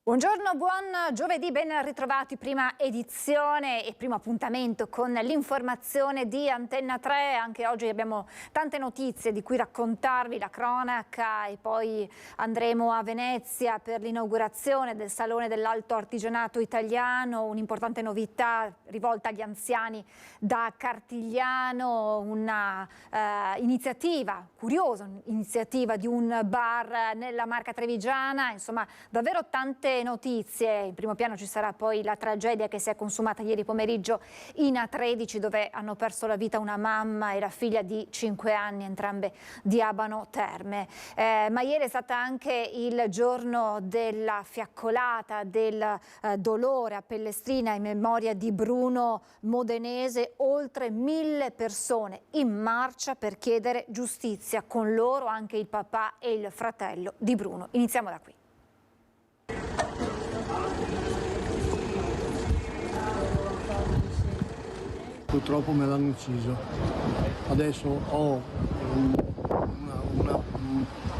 Buongiorno, buon giovedì, ben ritrovati, prima edizione e primo appuntamento con l'informazione di Antenna 3. Anche oggi abbiamo tante notizie di cui raccontarvi, la cronaca, e poi andremo a Venezia per l'inaugurazione del Salone dell'Alto Artigianato Italiano, un'importante novità rivolta agli anziani da Cartigliano, una iniziativa, curiosa iniziativa di un bar nella Marca Trevigiana, insomma davvero tante notizie. In primo piano ci sarà poi la tragedia che si è consumata ieri pomeriggio in A13, dove hanno perso la vita una mamma e la figlia di 5 anni, entrambe di Abano Terme. Ma ieri è stata anche il giorno della fiaccolata, del dolore a Pellestrina in memoria di Bruno Modenese. Oltre 1000 persone in marcia per chiedere giustizia, con loro anche il papà e il fratello di Bruno. Iniziamo da qui. Purtroppo me l'hanno ucciso. Adesso ho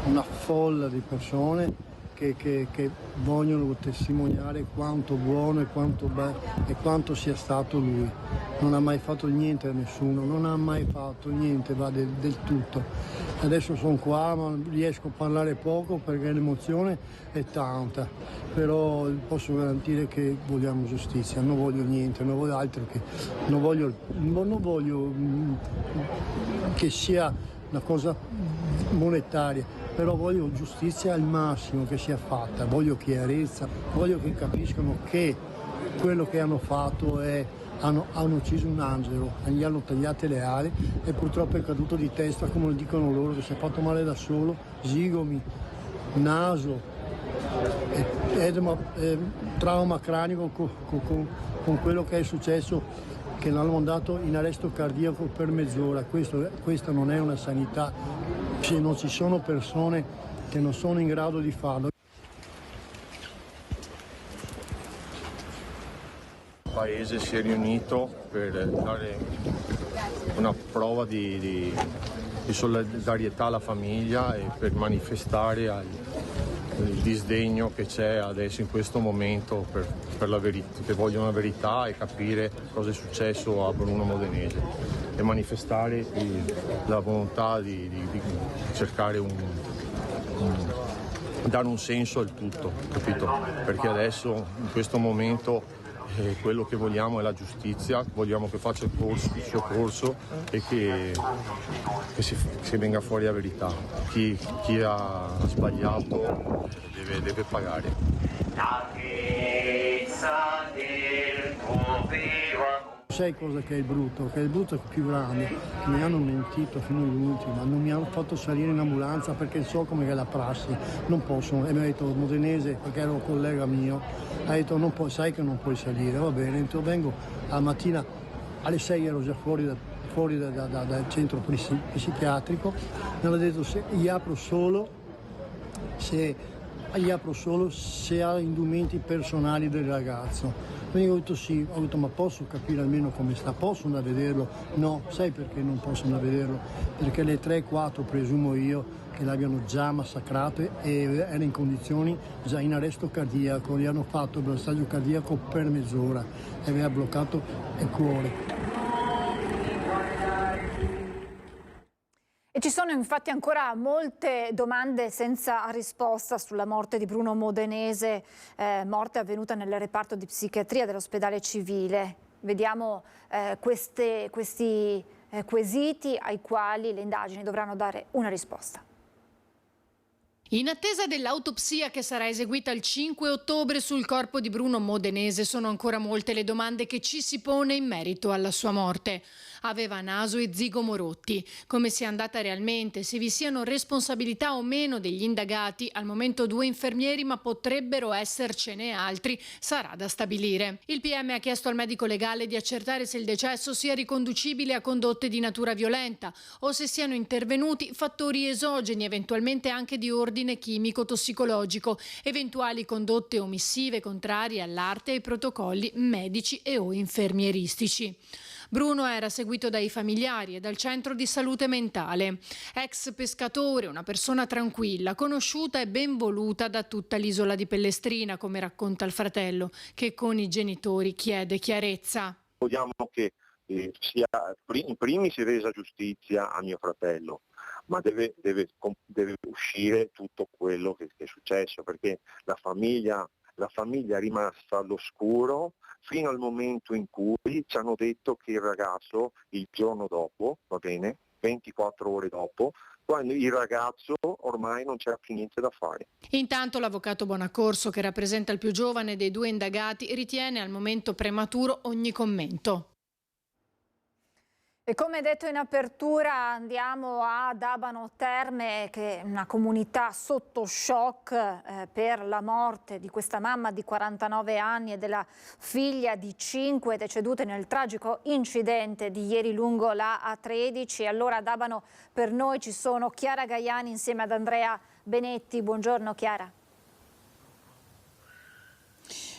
una folla di persone che vogliono testimoniare quanto buono e quanto sia stato lui. Non ha mai fatto niente a nessuno, non ha mai fatto niente, va del tutto. Adesso sono qua, ma riesco a parlare poco perché l'emozione è tanta, però posso garantire che vogliamo giustizia, non voglio niente, non voglio altro che, non voglio che sia una cosa monetaria, però voglio giustizia al massimo che sia fatta, voglio chiarezza, voglio che capiscano che quello che hanno fatto è hanno ucciso un angelo, gli hanno tagliate le ali e purtroppo è caduto di testa, come lo dicono loro, che si è fatto male da solo, zigomi, naso, edema, trauma cranico con quello che è successo, che l'hanno mandato in arresto cardiaco per mezz'ora. Questa non è una sanità, se non ci sono persone che non sono in grado di farlo. Il paese si è riunito per dare una prova di solidarietà alla famiglia e per manifestare il disdegno che c'è adesso in questo momento per la verità, che vogliono la verità e capire cosa è successo a Bruno Modenese e manifestare la volontà di cercare dare un senso al tutto, capito? Perché adesso in questo momento quello che vogliamo è la giustizia, vogliamo che faccia il suo corso e che venga fuori la verità. Chi ha sbagliato deve pagare. Sai cosa che è il brutto? Che è il brutto più grande, che mi hanno mentito fino all'ultimo, non mi hanno fatto salire in ambulanza perché so come è la prassi, non posso, e mi ha detto Modenese, perché era un collega mio, ha detto sai che non puoi salire, va bene, vengo alla mattina alle 6 ero già fuori dal centro psichiatrico, mi hanno detto gli apro solo se ha indumenti personali del ragazzo. Quindi ho detto sì, ho detto ma posso capire almeno come sta, posso andare a vederlo? No, sai perché non posso andare a vederlo? Perché le 3-4 presumo io che l'abbiano già massacrato e era in condizioni già in arresto cardiaco, gli hanno fatto il massaggio cardiaco per mezz'ora e aveva bloccato il cuore. E ci sono infatti ancora molte domande senza risposta sulla morte di Bruno Modenese, morte avvenuta nel reparto di psichiatria dell'ospedale civile. Vediamo questi quesiti ai quali le indagini dovranno dare una risposta. In attesa dell'autopsia che sarà eseguita il 5 ottobre sul corpo di Bruno Modenese, sono ancora molte le domande che ci si pone in merito alla sua morte. Aveva naso e zigomo rotti. Come sia andata realmente, se vi siano responsabilità o meno degli indagati, al momento 2 infermieri, ma potrebbero essercene altri, sarà da stabilire. Il PM ha chiesto al medico legale di accertare se il decesso sia riconducibile a condotte di natura violenta o se siano intervenuti fattori esogeni, eventualmente anche di ordine chimico-tossicologico, eventuali condotte omissive contrarie all'arte e ai protocolli medici e o infermieristici. Bruno era seguito dai familiari e dal centro di salute mentale. Ex pescatore, una persona tranquilla, conosciuta e ben voluta da tutta l'isola di Pellestrina, come racconta il fratello, che con i genitori chiede chiarezza. Vogliamo che sia in primis resa giustizia a mio fratello, ma deve uscire tutto quello che è successo, perché la famiglia è rimasta all'oscuro fino al momento in cui ci hanno detto che il ragazzo il giorno dopo, va bene, 24 ore dopo, quando il ragazzo ormai non c'era più niente da fare. Intanto l'avvocato Bonaccorso, che rappresenta il più giovane dei due indagati, ritiene al momento prematuro ogni commento. E come detto in apertura andiamo ad Abano Terme, che è una comunità sotto shock per la morte di questa mamma di 49 anni e della figlia di 5 decedute nel tragico incidente di ieri lungo la A13. Allora ad Abano per noi ci sono Chiara Gaiani insieme ad Andrea Benetti. Buongiorno Chiara.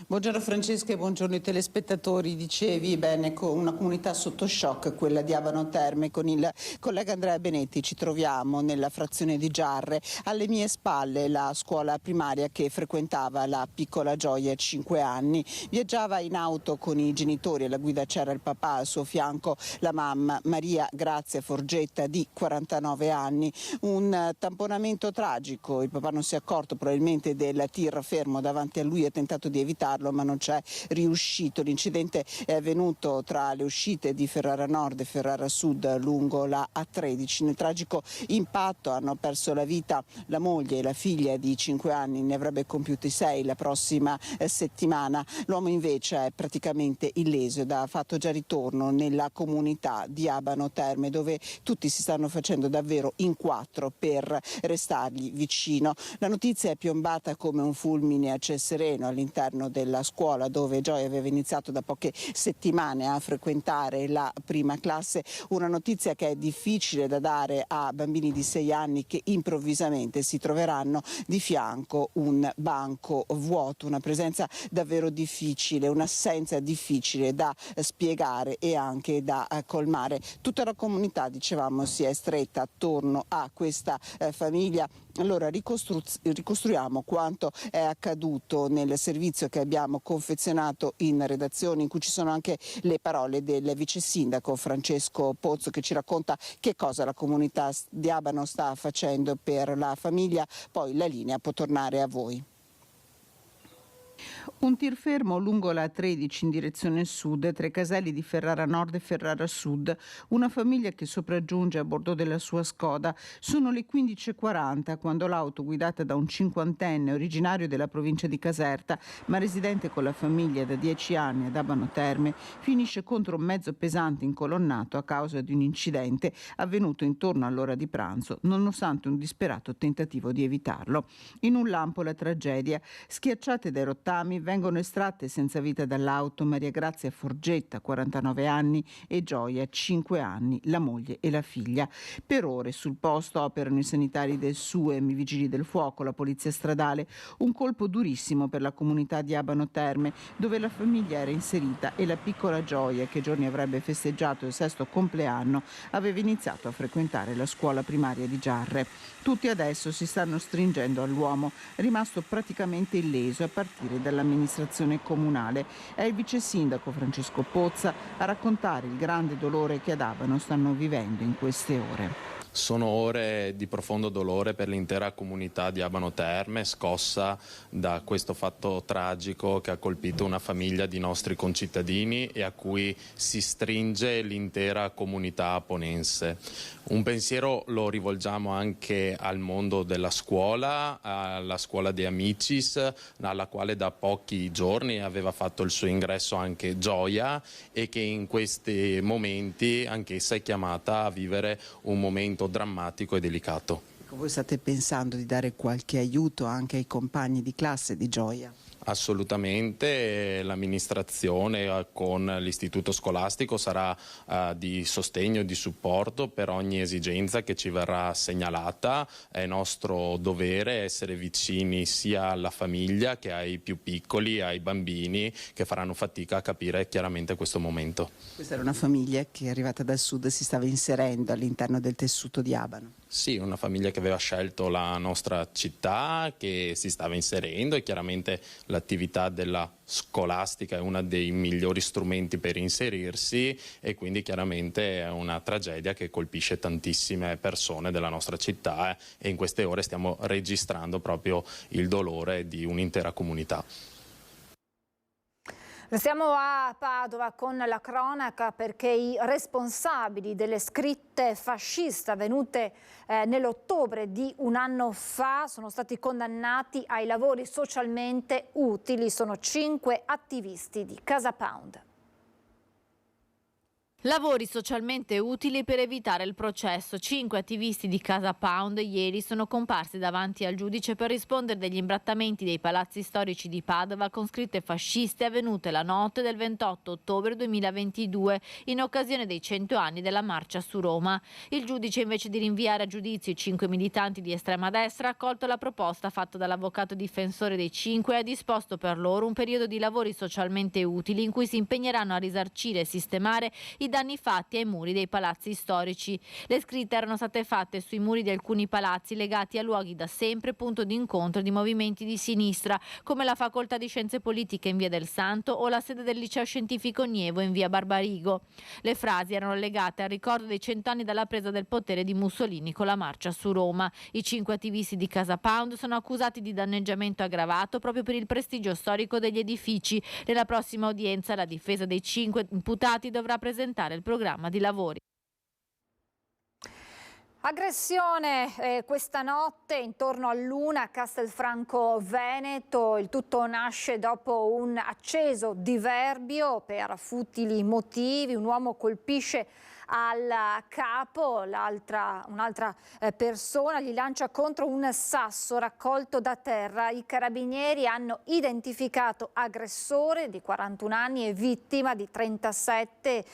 Buongiorno Francesca e buongiorno ai telespettatori. Dicevi bene, con una comunità sotto shock, quella di Abano Terme. Con il collega Andrea Benetti ci troviamo nella frazione di Giarre. Alle mie spalle la scuola primaria che frequentava la piccola Gioia, 5 anni. Viaggiava in auto con i genitori, alla guida c'era il papà, al suo fianco la mamma Maria Grazia Forgetta di 49 anni. Un tamponamento tragico, il papà non si è accorto probabilmente del tir fermo davanti a lui, ha tentato di evitarlo ma non c'è riuscito. L'incidente è avvenuto tra le uscite di Ferrara Nord e Ferrara Sud lungo la A13. Nel tragico impatto hanno perso la vita la moglie e la figlia di 5 anni, ne avrebbe compiuti 6 la prossima settimana. L'uomo invece è praticamente illeso ed ha fatto già ritorno nella comunità di Abano Terme, dove tutti si stanno facendo davvero in 4 per restargli vicino. La notizia è piombata come un fulmine a ciel sereno all'interno della scuola dove Gioia aveva iniziato da poche settimane a frequentare la prima classe. Una notizia che è difficile da dare a bambini di 6 anni che improvvisamente si troveranno di fianco un banco vuoto, una presenza davvero difficile, un'assenza difficile da spiegare e anche da colmare. Tutta la comunità, dicevamo, si è stretta attorno a questa famiglia. Allora ricostruiamo quanto è accaduto nel servizio che abbiamo confezionato in redazione, in cui ci sono anche le parole del vice sindaco Francesco Pozzo, che ci racconta che cosa la comunità di Abano sta facendo per la famiglia. Poi la linea può tornare a voi. Un tir fermo lungo la A13 in direzione sud tra i caselli di Ferrara Nord e Ferrara Sud. Una famiglia che sopraggiunge a bordo della sua Skoda. Sono le 15:40 quando l'auto, guidata da un cinquantenne originario della provincia di Caserta ma residente con la famiglia da 10 anni ad Abano Terme, finisce contro un mezzo pesante incolonnato a causa di un incidente avvenuto intorno all'ora di pranzo, nonostante un disperato tentativo di evitarlo. In un lampo la tragedia. Schiacciate dai rottami vengono estratte senza vita dall'auto Maria Grazia Forgetta, 49 anni, e Gioia, 5 anni, la moglie e la figlia. Per ore sul posto operano i sanitari del SUEM, i vigili del fuoco, la polizia stradale. Un colpo durissimo per la comunità di Abano Terme, dove la famiglia era inserita e la piccola Gioia, che giorni avrebbe festeggiato il 6° compleanno, aveva iniziato a frequentare la scuola primaria di Giarre. Tutti adesso si stanno stringendo all'uomo, rimasto praticamente illeso a partire dall'amministrazione comunale. È il vice sindaco Francesco Pozza a raccontare il grande dolore che ad Abano stanno vivendo in queste ore. Sono ore di profondo dolore per l'intera comunità di Abano Terme, scossa da questo fatto tragico che ha colpito una famiglia di nostri concittadini e a cui si stringe l'intera comunità aponense. Un pensiero lo rivolgiamo anche al mondo della scuola, alla scuola di Amicis, alla quale da pochi giorni aveva fatto il suo ingresso anche Gioia e che in questi momenti anch'essa è chiamata a vivere un momento drammatico e delicato. Voi state pensando di dare qualche aiuto anche ai compagni di classe di Gioia? Assolutamente, l'amministrazione con l'istituto scolastico sarà di sostegno e di supporto per ogni esigenza che ci verrà segnalata. È nostro dovere essere vicini sia alla famiglia che ai più piccoli, ai bambini che faranno fatica a capire chiaramente questo momento. Questa era una famiglia che, arrivata dal sud, si stava inserendo all'interno del tessuto di Abano. Sì, una famiglia che aveva scelto la nostra città, che si stava inserendo, e chiaramente l'attività della scolastica è uno dei migliori strumenti per inserirsi, e quindi chiaramente è una tragedia che colpisce tantissime persone della nostra città, e in queste ore stiamo registrando proprio il dolore di un'intera comunità. Restiamo a Padova con la cronaca, perché i responsabili delle scritte fasciste avvenute nell'ottobre di un anno fa sono stati condannati ai lavori socialmente utili. Sono 5 attivisti di Casa Pound. Lavori socialmente utili per evitare il processo. 5 attivisti di Casa Pound ieri sono comparsi davanti al giudice per rispondere degli imbrattamenti dei palazzi storici di Padova con scritte fasciste avvenute la notte del 28 ottobre 2022 in occasione dei 100 anni della marcia su Roma. Il giudice, invece di rinviare a giudizio i 5 militanti di estrema destra, ha accolto la proposta fatta dall'avvocato difensore dei 5 e ha disposto per loro un periodo di lavori socialmente utili in cui si impegneranno a risarcire e sistemare i danni fatti ai muri dei palazzi storici. Le scritte erano state fatte sui muri di alcuni palazzi legati a luoghi da sempre punto di incontro di movimenti di sinistra, come la Facoltà di Scienze Politiche in via del Santo o la sede del Liceo Scientifico Nievo in via Barbarigo. Le frasi erano legate al ricordo dei 100 anni dalla presa del potere di Mussolini con la marcia su Roma. I 5 attivisti di Casa Pound sono accusati di danneggiamento aggravato proprio per il prestigio storico degli edifici. Nella prossima udienza la difesa dei 5 imputati dovrà presentare il programma di lavori. Aggressione questa notte intorno all'1 a Castelfranco Veneto. Il tutto nasce dopo un acceso diverbio per futili motivi. Un uomo colpisce al capo un'altra persona, gli lancia contro un sasso raccolto da terra. I carabinieri hanno identificato aggressore di 41 anni e vittima di 37.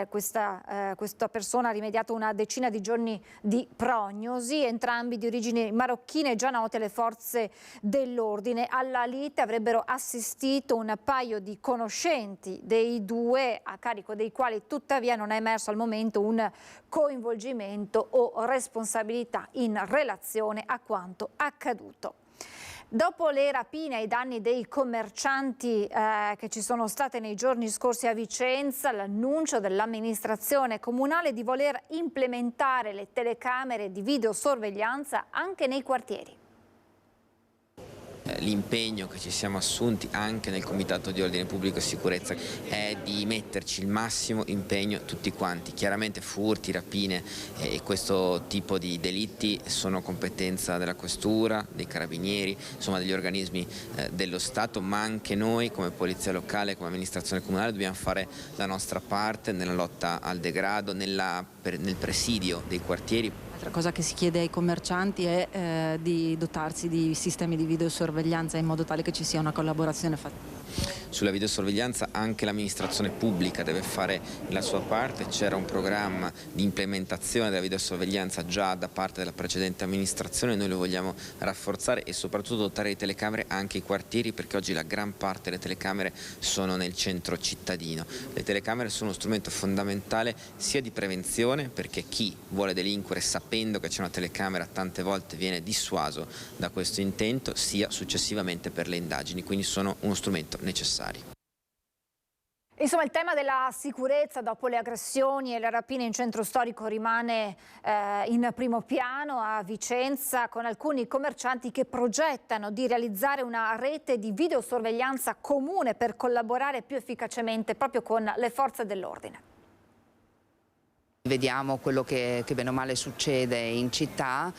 Questa persona ha rimediato una decina di giorni di prognosi, entrambi di origini marocchine, già note alle forze dell'ordine. Alla lite avrebbero assistito un paio di conoscenti dei due, a carico dei quali tuttavia non è emerso al momento un coinvolgimento o responsabilità in relazione a quanto accaduto. Dopo le rapine ai danni dei commercianti che ci sono state nei giorni scorsi a Vicenza, l'annuncio dell'amministrazione comunale di voler implementare le telecamere di videosorveglianza anche nei quartieri. L'impegno che ci siamo assunti anche nel Comitato di Ordine Pubblico e Sicurezza è di metterci il massimo impegno tutti quanti. Chiaramente furti, rapine e questo tipo di delitti sono competenza della Questura, dei Carabinieri, insomma degli organismi dello Stato, ma anche noi come Polizia Locale, come amministrazione comunale dobbiamo fare la nostra parte nella lotta al degrado, nel presidio dei quartieri. L'altra cosa che si chiede ai commercianti è di dotarsi di sistemi di videosorveglianza in modo tale che ci sia una collaborazione fattiva. Sulla videosorveglianza anche l'amministrazione pubblica deve fare la sua parte. C'era un programma di implementazione della videosorveglianza già da parte della precedente amministrazione, noi lo vogliamo rafforzare e soprattutto dotare di telecamere anche i quartieri, perché oggi la gran parte delle telecamere sono nel centro cittadino. Le telecamere sono uno strumento fondamentale sia di prevenzione, perché chi vuole delinquere sapendo che c'è una telecamera tante volte viene dissuaso da questo intento, sia successivamente per le indagini, quindi sono uno strumento necessario. Insomma, il tema della sicurezza dopo le aggressioni e le rapine in centro storico rimane in primo piano a Vicenza, con alcuni commercianti che progettano di realizzare una rete di videosorveglianza comune per collaborare più efficacemente proprio con le forze dell'ordine. Vediamo quello che bene o male succede in città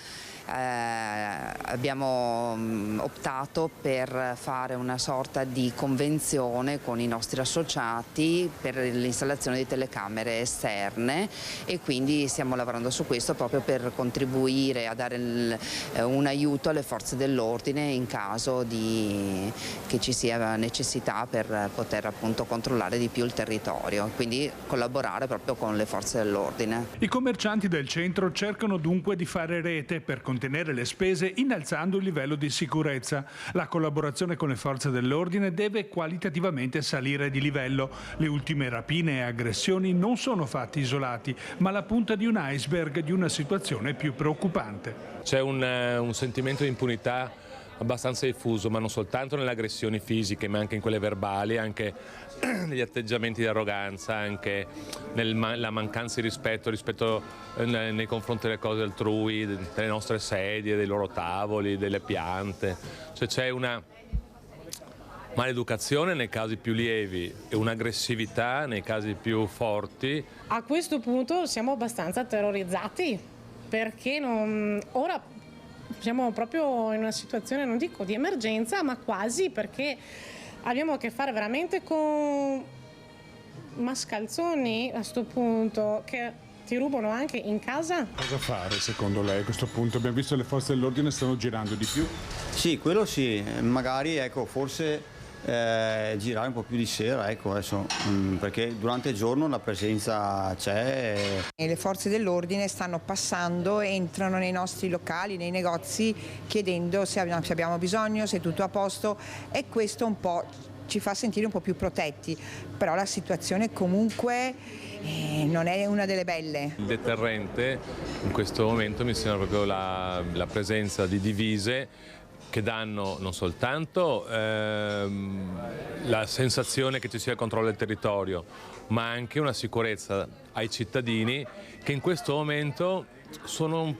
abbiamo optato per fare una sorta di convenzione con i nostri associati per l'installazione di telecamere esterne, e quindi stiamo lavorando su questo proprio per contribuire a dare un aiuto alle forze dell'ordine in caso che ci sia necessità per poter appunto controllare di più il territorio, quindi collaborare proprio con le forze dell'ordine. I commercianti del centro cercano dunque di fare rete per contenere le spese innalzando il livello di sicurezza. La collaborazione con le forze dell'ordine deve qualitativamente salire di livello. Le ultime rapine e aggressioni non sono fatti isolati, ma la punta di un iceberg di una situazione più preoccupante. C'è un sentimento di impunità abbastanza diffuso, ma non soltanto nelle aggressioni fisiche, ma anche in quelle verbali, anche negli atteggiamenti di arroganza, anche nella mancanza di rispetto nei confronti delle cose altrui, delle nostre sedie, dei loro tavoli, delle piante. Cioè c'è una maleducazione nei casi più lievi e un'aggressività nei casi più forti. A questo punto siamo abbastanza terrorizzati, perché ora siamo proprio in una situazione, non dico di emergenza, ma quasi, perché abbiamo a che fare veramente con mascalzoni a sto punto, che ti rubano anche in casa. Cosa fare secondo lei a questo punto? Abbiamo visto che le forze dell'ordine stanno girando di più. Sì, quello sì, magari forse girare un po' più di sera, adesso, perché durante il giorno la presenza c'è. E le forze dell'ordine stanno passando, entrano nei nostri locali, nei negozi, chiedendo se abbiamo bisogno, se è tutto a posto, e questo un po' ci fa sentire un po' più protetti, però la situazione comunque non è una delle belle. Il deterrente in questo momento mi sembra proprio la presenza di divise che danno non soltanto la sensazione che ci sia il controllo del territorio, ma anche una sicurezza ai cittadini che in questo momento sono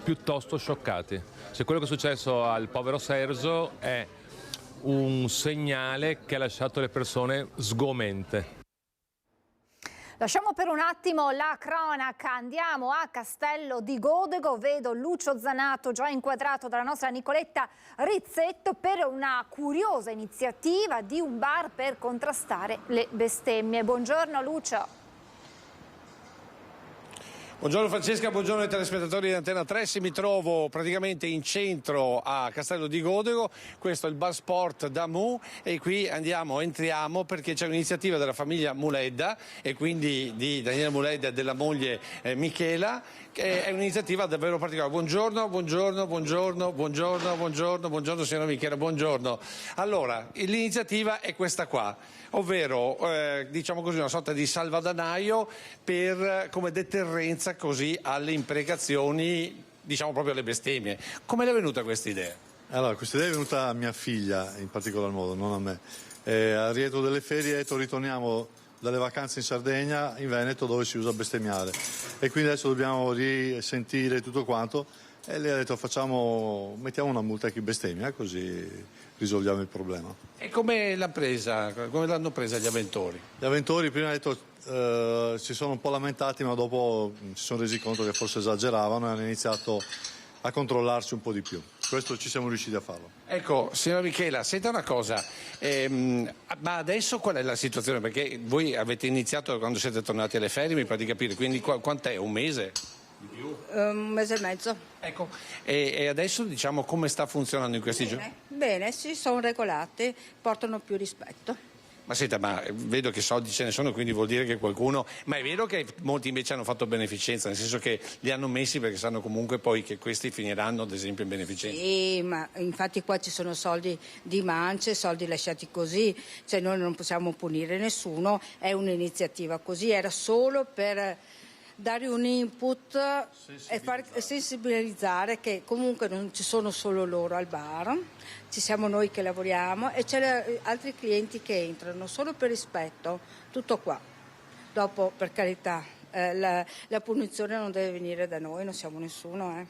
piuttosto scioccati. Cioè, quello che è successo al povero Serso è un segnale che ha lasciato le persone sgomente. Lasciamo per un attimo la cronaca, andiamo a Castello di Godego, vedo Lucio Zanato già inquadrato dalla nostra Nicoletta Rizzetto per una curiosa iniziativa di un bar per contrastare le bestemmie. Buongiorno Lucio. Buongiorno Francesca, buongiorno ai telespettatori di Antena 3, mi trovo praticamente in centro a Castello di Godego, questo è il bar sport Damu e qui entriamo perché c'è un'iniziativa della famiglia Muledda e quindi di Daniele Muledda e della moglie Michela, che è un'iniziativa davvero particolare. Buongiorno signora Michela, buongiorno. Allora, l'iniziativa è questa qua, ovvero diciamo così una sorta di salvadanaio come deterrenza così alle imprecazioni, diciamo proprio alle bestemmie. Come le è venuta questa idea? Allora, questa idea è venuta a mia figlia in particolar modo, non a me. Al rientro delle ferie ritorniamo dalle vacanze in Sardegna, in Veneto, dove si usa bestemmiare, e quindi adesso dobbiamo risentire tutto quanto, e lei ha detto mettiamo una multa a chi bestemmia, così risolviamo il problema. E come l'hanno presa gli avventori? Gli avventori prima hanno detto si sono un po' lamentati, ma dopo si sono resi conto che forse esageravano e hanno iniziato a controllarci un po' di più. Questo ci siamo riusciti a farlo. Ecco, signora Michela, senta una cosa, ma adesso qual è la situazione? Perché voi avete iniziato quando siete tornati alle ferie, mi pare di capire, quindi quant'è? Un mese? Di più? Un mese e mezzo. Ecco, e adesso diciamo come sta funzionando in questi giorni? Bene, si sono regolati, portano più rispetto. Ma senta, vedo che soldi ce ne sono, quindi vuol dire che qualcuno... Ma è vero che molti invece hanno fatto beneficenza, nel senso che li hanno messi perché sanno comunque poi che questi finiranno ad esempio in beneficenza? Sì, ma infatti qua ci sono soldi di mance, soldi lasciati così, cioè noi non possiamo punire nessuno, è un'iniziativa così, era solo per dare un input e sensibilizzare che comunque non ci sono solo loro al bar, ci siamo noi che lavoriamo e c'è altri clienti che entrano solo per rispetto, tutto qua. Dopo, per carità, la punizione non deve venire da noi, non siamo nessuno.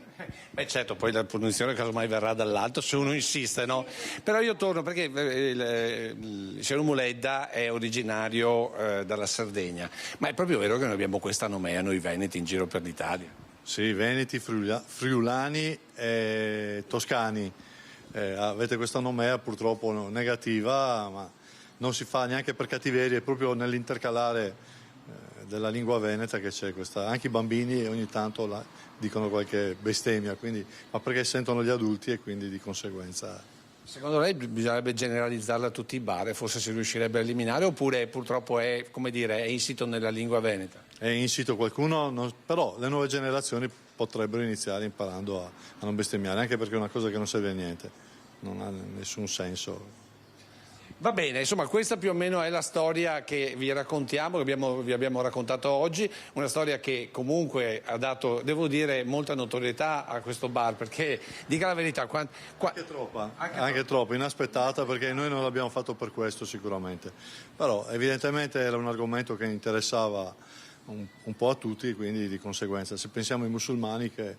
Beh certo, poi la punizione casomai verrà dall'alto se uno insiste, no? Però io torno perché il signor Muledda è originario dalla Sardegna, ma è proprio vero che noi abbiamo questa nomea, noi veneti, in giro per l'Italia? Sì, veneti, friulani e toscani. Avete questa nomea purtroppo negativa, ma non si fa neanche per cattiveria, è proprio nell'intercalare della lingua veneta che c'è questa. Anche i bambini ogni tanto dicono qualche bestemmia, quindi, ma perché sentono gli adulti e quindi di conseguenza. Secondo lei bisognerebbe generalizzarla a tutti i bar e forse si riuscirebbe a eliminare, oppure purtroppo è insito nella lingua veneta? È insito qualcuno, però le nuove generazioni potrebbero iniziare imparando a non bestemmiare, anche perché è una cosa che non serve a niente, non ha nessun senso. Va bene, insomma questa più o meno è la storia che vi raccontiamo, che vi abbiamo raccontato oggi, una storia che comunque ha dato, devo dire, molta notorietà a questo bar, perché dica la verità. Anche troppo, inaspettata, perché noi non l'abbiamo fatto per questo sicuramente, però evidentemente era un argomento che interessava un po' a tutti, quindi di conseguenza se pensiamo ai musulmani che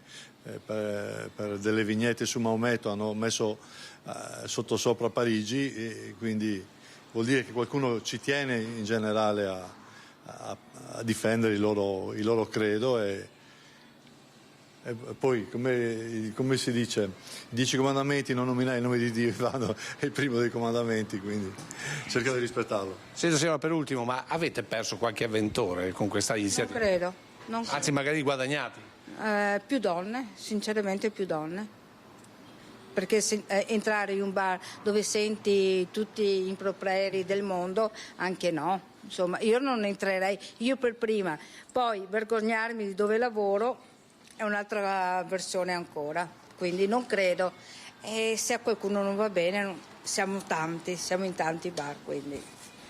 per delle vignette su Maometto hanno messo sottosopra Parigi, e quindi vuol dire che qualcuno ci tiene in generale a difendere il loro credo e poi come si dice, i 10 comandamenti, non nominare il nome di Dio, è il primo dei comandamenti, quindi cercate di rispettarlo. Senta signora, per ultimo, ma avete perso qualche avventore con questa iniziativa? Non credo. Anzi, magari guadagnati? Più donne, sinceramente più donne. Perché entrare in un bar dove senti tutti gli improperi del mondo, anche no. Insomma, io non entrerei, io per prima. Poi vergognarmi di dove lavoro è un'altra versione ancora, quindi non credo. E se a qualcuno non va bene, siamo in tanti bar, quindi.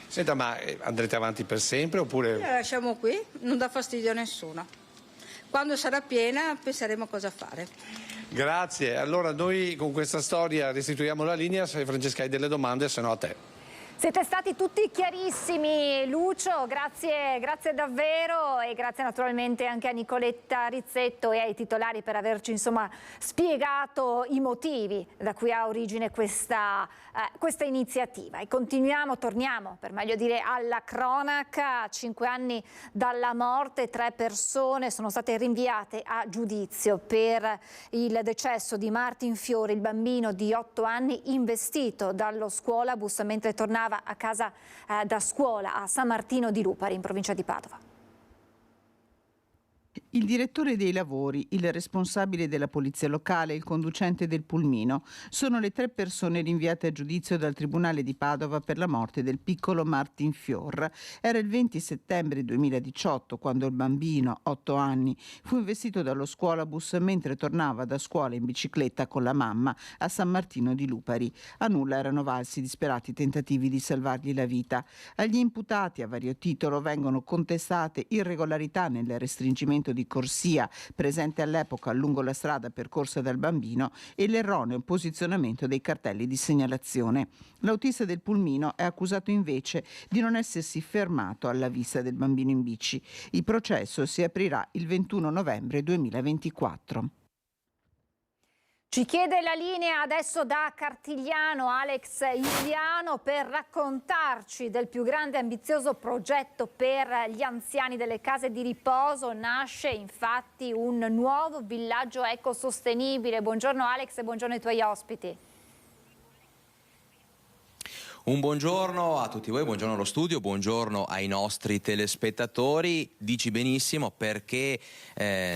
Senta, ma andrete avanti per sempre oppure? La lasciamo qui, non dà fastidio a nessuno. Quando sarà piena penseremo a cosa fare. Grazie, allora noi con questa storia restituiamo la linea, se Francesca hai delle domande, se no a te. Siete stati tutti chiarissimi, Lucio, grazie davvero, e grazie naturalmente anche a Nicoletta Rizzetto e ai titolari per averci spiegato i motivi da cui ha origine questa iniziativa. E torniamo per meglio dire alla cronaca. 5 anni dalla morte, 3 persone sono state rinviate a giudizio per il decesso di Martin Fiore, il bambino di 8 anni investito dallo scuolabus mentre tornava a casa da scuola a San Martino di Lupari, in provincia di Padova. Il direttore dei lavori, il responsabile della polizia locale e il conducente del pulmino sono le 3 persone rinviate a giudizio dal Tribunale di Padova per la morte del piccolo Martin Fior. Era il 20 settembre 2018 quando il bambino, 8 anni, fu investito dallo scuolabus mentre tornava da scuola in bicicletta con la mamma a San Martino di Lupari. A nulla erano valsi disperati tentativi di salvargli la vita. Agli imputati a vario titolo vengono contestate irregolarità nel restringimento di corsia presente all'epoca lungo la strada percorsa dal bambino e l'erroneo posizionamento dei cartelli di segnalazione. L'autista del pulmino è accusato invece di non essersi fermato alla vista del bambino in bici. Il processo si aprirà il 21 novembre 2024. Ci chiede la linea adesso da Cartigliano Alex Iuliano per raccontarci del più grande e ambizioso progetto per gli anziani delle case di riposo. Nasce infatti un nuovo villaggio ecosostenibile. Buongiorno Alex e buongiorno ai tuoi ospiti. Un buongiorno a tutti voi, buongiorno allo studio, buongiorno ai nostri telespettatori. Dici benissimo, perché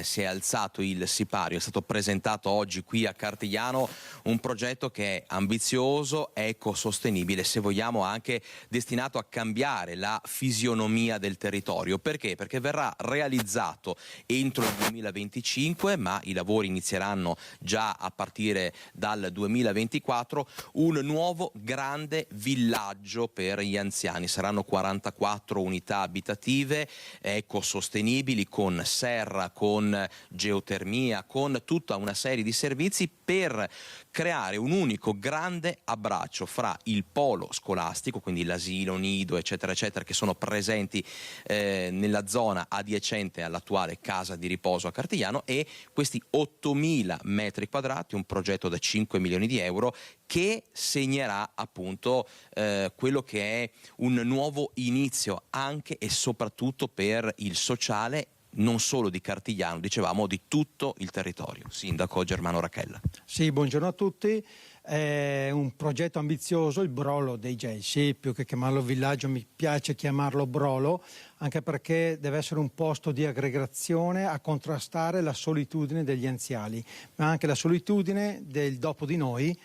si è alzato il sipario, è stato presentato oggi qui a Cartigliano un progetto che è ambizioso, ecosostenibile, se vogliamo anche destinato a cambiare la fisionomia del territorio. Perché? Perché verrà realizzato entro il 2025, ma i lavori inizieranno già a partire dal 2024, un nuovo grande villaggio per gli anziani. Saranno 44 unità abitative ecosostenibili con serra, con geotermia, con tutta una serie di servizi per creare un unico grande abbraccio fra il polo scolastico, quindi l'asilo, nido, eccetera, eccetera, che sono presenti nella zona adiacente all'attuale casa di riposo a Cartigliano, e questi 8.000 metri quadrati, un progetto da 5 milioni di euro che segnerà appunto quello che è un nuovo inizio anche e soprattutto per il sociale non solo di Cartigliano, dicevamo di tutto il territorio. Sindaco Germano Rachella. Sì, buongiorno a tutti. È un progetto ambizioso, il Brolo dei Gelsi, più che chiamarlo villaggio mi piace chiamarlo Brolo, anche perché deve essere un posto di aggregazione a contrastare la solitudine degli anziani, ma anche la solitudine del dopo di noi,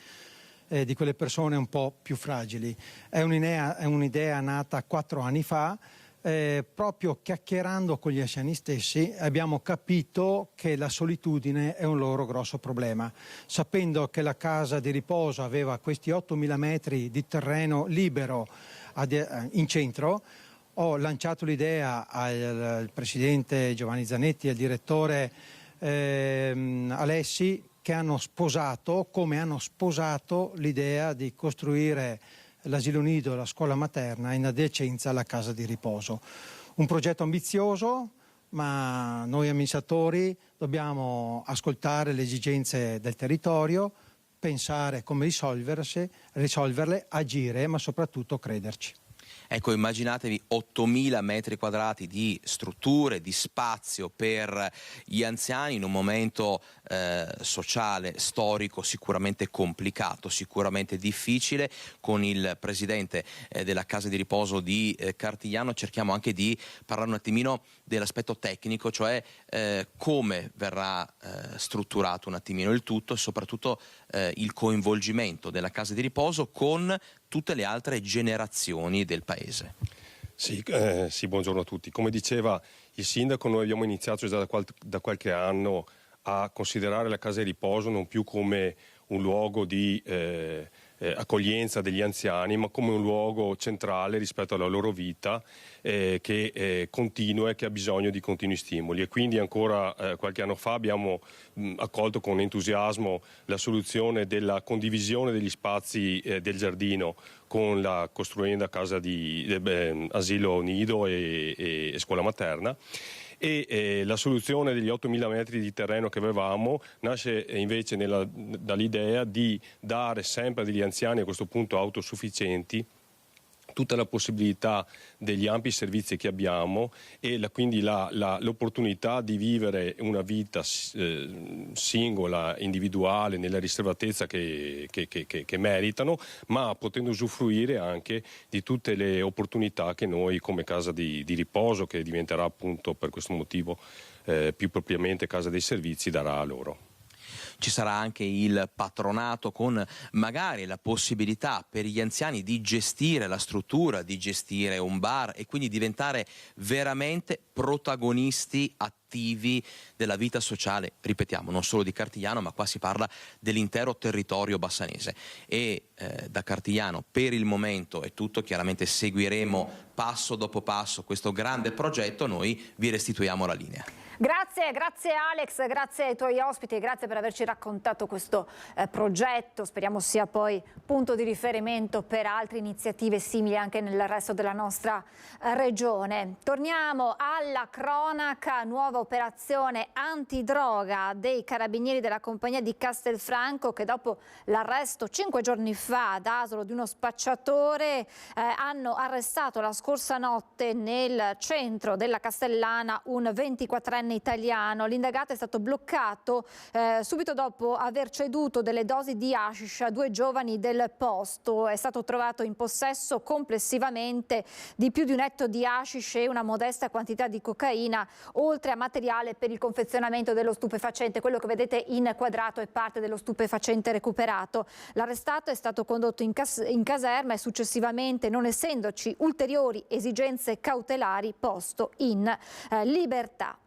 di quelle persone un po' più fragili. È un'idea nata 4 anni fa. Proprio chiacchierando con gli anziani stessi abbiamo capito che la solitudine è un loro grosso problema. Sapendo che la casa di riposo aveva questi 8.000 metri di terreno libero in centro, ho lanciato l'idea al presidente Giovanni Zanetti e al direttore Alessi, che hanno sposato l'idea di costruire l'asilo nido e la scuola materna in adiacenza alla casa di riposo. Un progetto ambizioso, ma noi amministratori dobbiamo ascoltare le esigenze del territorio, pensare come risolverle, agire, ma soprattutto crederci. Ecco, immaginatevi 8.000 metri quadrati di strutture, di spazio per gli anziani in un momento sociale, storico, sicuramente complicato, sicuramente difficile. Con il presidente della casa di riposo di Cartigliano cerchiamo anche di parlare un attimino dell'aspetto tecnico, cioè come verrà strutturato un attimino il tutto e soprattutto il coinvolgimento della casa di riposo con tutte le altre generazioni del paese. Sì, buongiorno a tutti. Come diceva il sindaco, noi abbiamo iniziato già da qualche anno a considerare la casa di riposo non più come un luogo di accoglienza degli anziani, ma come un luogo centrale rispetto alla loro vita che continua e che ha bisogno di continui stimoli. E quindi ancora qualche anno fa abbiamo accolto con entusiasmo la soluzione della condivisione degli spazi del giardino con la costruenda casa di asilo nido e scuola materna. E la soluzione degli 8.000 metri di terreno che avevamo nasce invece dall'idea di dare sempre degli anziani a questo punto autosufficienti tutta la possibilità degli ampi servizi che abbiamo e quindi l'opportunità di vivere una vita singola, individuale, nella riservatezza che meritano, ma potendo usufruire anche di tutte le opportunità che noi come casa di riposo, che diventerà appunto per questo motivo più propriamente casa dei servizi, darà a loro. Ci sarà anche il patronato con magari la possibilità per gli anziani di gestire la struttura, di gestire un bar e quindi diventare veramente protagonisti attivi della vita sociale, ripetiamo, non solo di Cartigliano, ma qua si parla dell'intero territorio bassanese. E da Cartigliano per il momento è tutto, chiaramente seguiremo passo dopo passo questo grande progetto, noi vi restituiamo la linea. Grazie Alex, grazie ai tuoi ospiti e grazie per averci raccontato questo progetto. Speriamo sia poi punto di riferimento per altre iniziative simili anche nel resto della nostra regione. Torniamo alla cronaca, nuova operazione antidroga dei carabinieri della compagnia di Castelfranco che dopo l'arresto 5 giorni fa ad Asolo di uno spacciatore hanno arrestato la scorsa notte nel centro della Castellana un 24enne italiano. L'indagato è stato bloccato subito dopo aver ceduto delle dosi di hashish a 2 giovani del posto. È stato trovato in possesso complessivamente di più di un etto di hashish e una modesta quantità di cocaina, oltre a materiale per il confezionamento dello stupefacente. Quello che vedete inquadrato è parte dello stupefacente recuperato. L'arrestato è stato condotto in caserma e successivamente, non essendoci ulteriori esigenze cautelari, posto in libertà.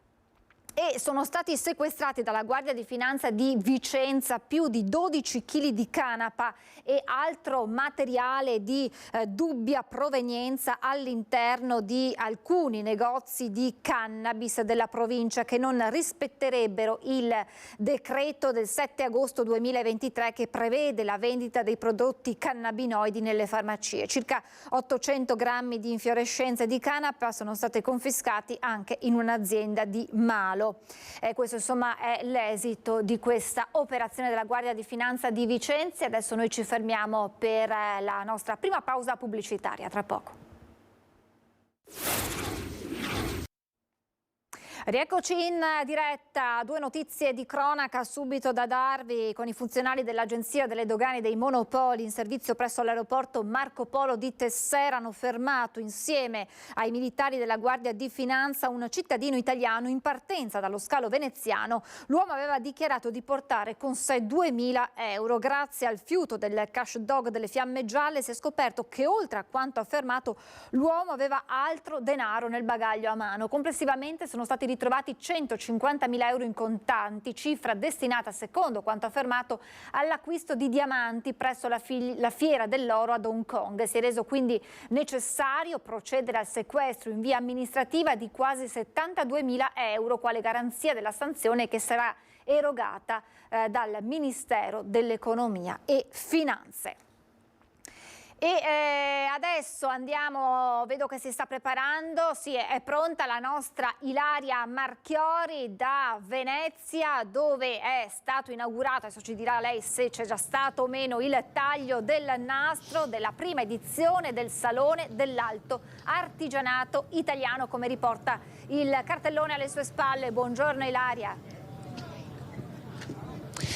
E sono stati sequestrati dalla Guardia di Finanza di Vicenza più di 12 kg di canapa e altro materiale di dubbia provenienza all'interno di alcuni negozi di cannabis della provincia che non rispetterebbero il decreto del 7 agosto 2023 che prevede la vendita dei prodotti cannabinoidi nelle farmacie. Circa 800 grammi di infiorescenze di canapa sono state confiscati anche in un'azienda di Malo. Questo insomma è l'esito di questa operazione della Guardia di Finanza di Vicenza. Adesso noi ci fermiamo per la nostra prima pausa pubblicitaria, tra poco. Rieccoci in diretta, 2 notizie di cronaca subito da darvi con i funzionari dell'Agenzia delle Dogane e dei Monopoli in servizio presso l'aeroporto Marco Polo di Tessera. Hanno fermato insieme ai militari della Guardia di Finanza un cittadino italiano in partenza dallo scalo veneziano. L'uomo aveva dichiarato di portare con sé 2.000 euro. Grazie al fiuto del cash dog delle Fiamme Gialle si è scoperto che oltre a quanto affermato l'uomo aveva altro denaro nel bagaglio a mano. Complessivamente sono stati ritrovati 150.000 euro in contanti, cifra destinata, secondo quanto affermato, all'acquisto di diamanti presso la fiera dell'oro ad Hong Kong. Si è reso quindi necessario procedere al sequestro in via amministrativa di quasi 72.000 euro, quale garanzia della sanzione che sarà erogata dal Ministero dell'Economia e Finanze. E adesso andiamo, vedo che si sta preparando, sì, è pronta la nostra Ilaria Marchiori da Venezia, dove è stato inaugurato, adesso ci dirà lei se c'è già stato o meno, il taglio del nastro della prima edizione del Salone dell'Alto Artigianato Italiano, come riporta il cartellone alle sue spalle. Buongiorno Ilaria.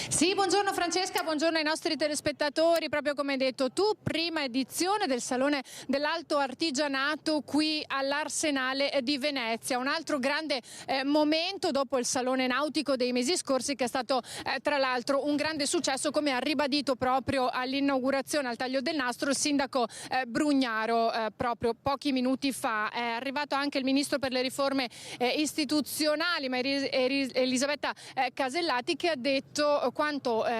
Sì, buongiorno Francesca, buongiorno ai nostri telespettatori. Proprio come hai detto tu, prima edizione del Salone dell'Alto Artigianato qui all'Arsenale di Venezia. Un altro grande momento dopo il Salone Nautico dei mesi scorsi, che è stato tra l'altro un grande successo, come ha ribadito proprio all'inaugurazione, al taglio del nastro, il sindaco Brugnaro proprio pochi minuti fa. È arrivato anche il ministro per le riforme istituzionali, Elisabetta Casellati, che ha detto quanto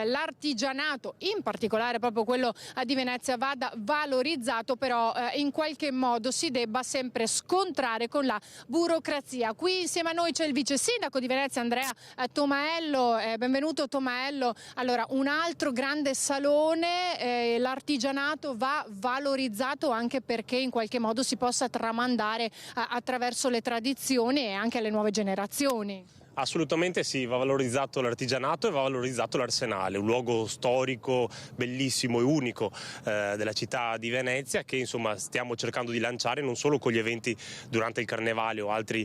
l'artigianato, in particolare proprio quello di Venezia, vada valorizzato, però in qualche modo si debba sempre scontrare con la burocrazia. Qui insieme a noi c'è il vice sindaco di Venezia, Andrea Tomaello. Benvenuto Tomaello. Allora, un altro grande salone, l'artigianato va valorizzato anche perché in qualche modo si possa tramandare attraverso le tradizioni e anche alle nuove generazioni. Assolutamente sì, va valorizzato l'artigianato e va valorizzato l'Arsenale, un luogo storico bellissimo e unico della città di Venezia, che insomma stiamo cercando di lanciare non solo con gli eventi durante il Carnevale o altri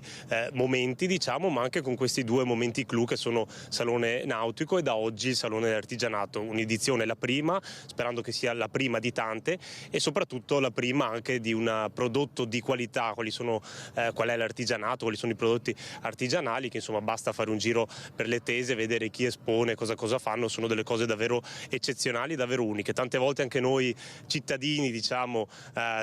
momenti, diciamo, ma anche con questi 2 momenti clou che sono Salone Nautico e da oggi il Salone dell'Artigianato. Un'edizione, la prima, sperando che sia la prima di tante, e soprattutto la prima anche di un prodotto di qualità. Qual è l'artigianato, quali sono i prodotti artigianali, che insomma basta fare un giro per le tese, vedere chi espone, cosa fanno. Sono delle cose davvero eccezionali, davvero uniche. Tante volte anche noi cittadini, diciamo,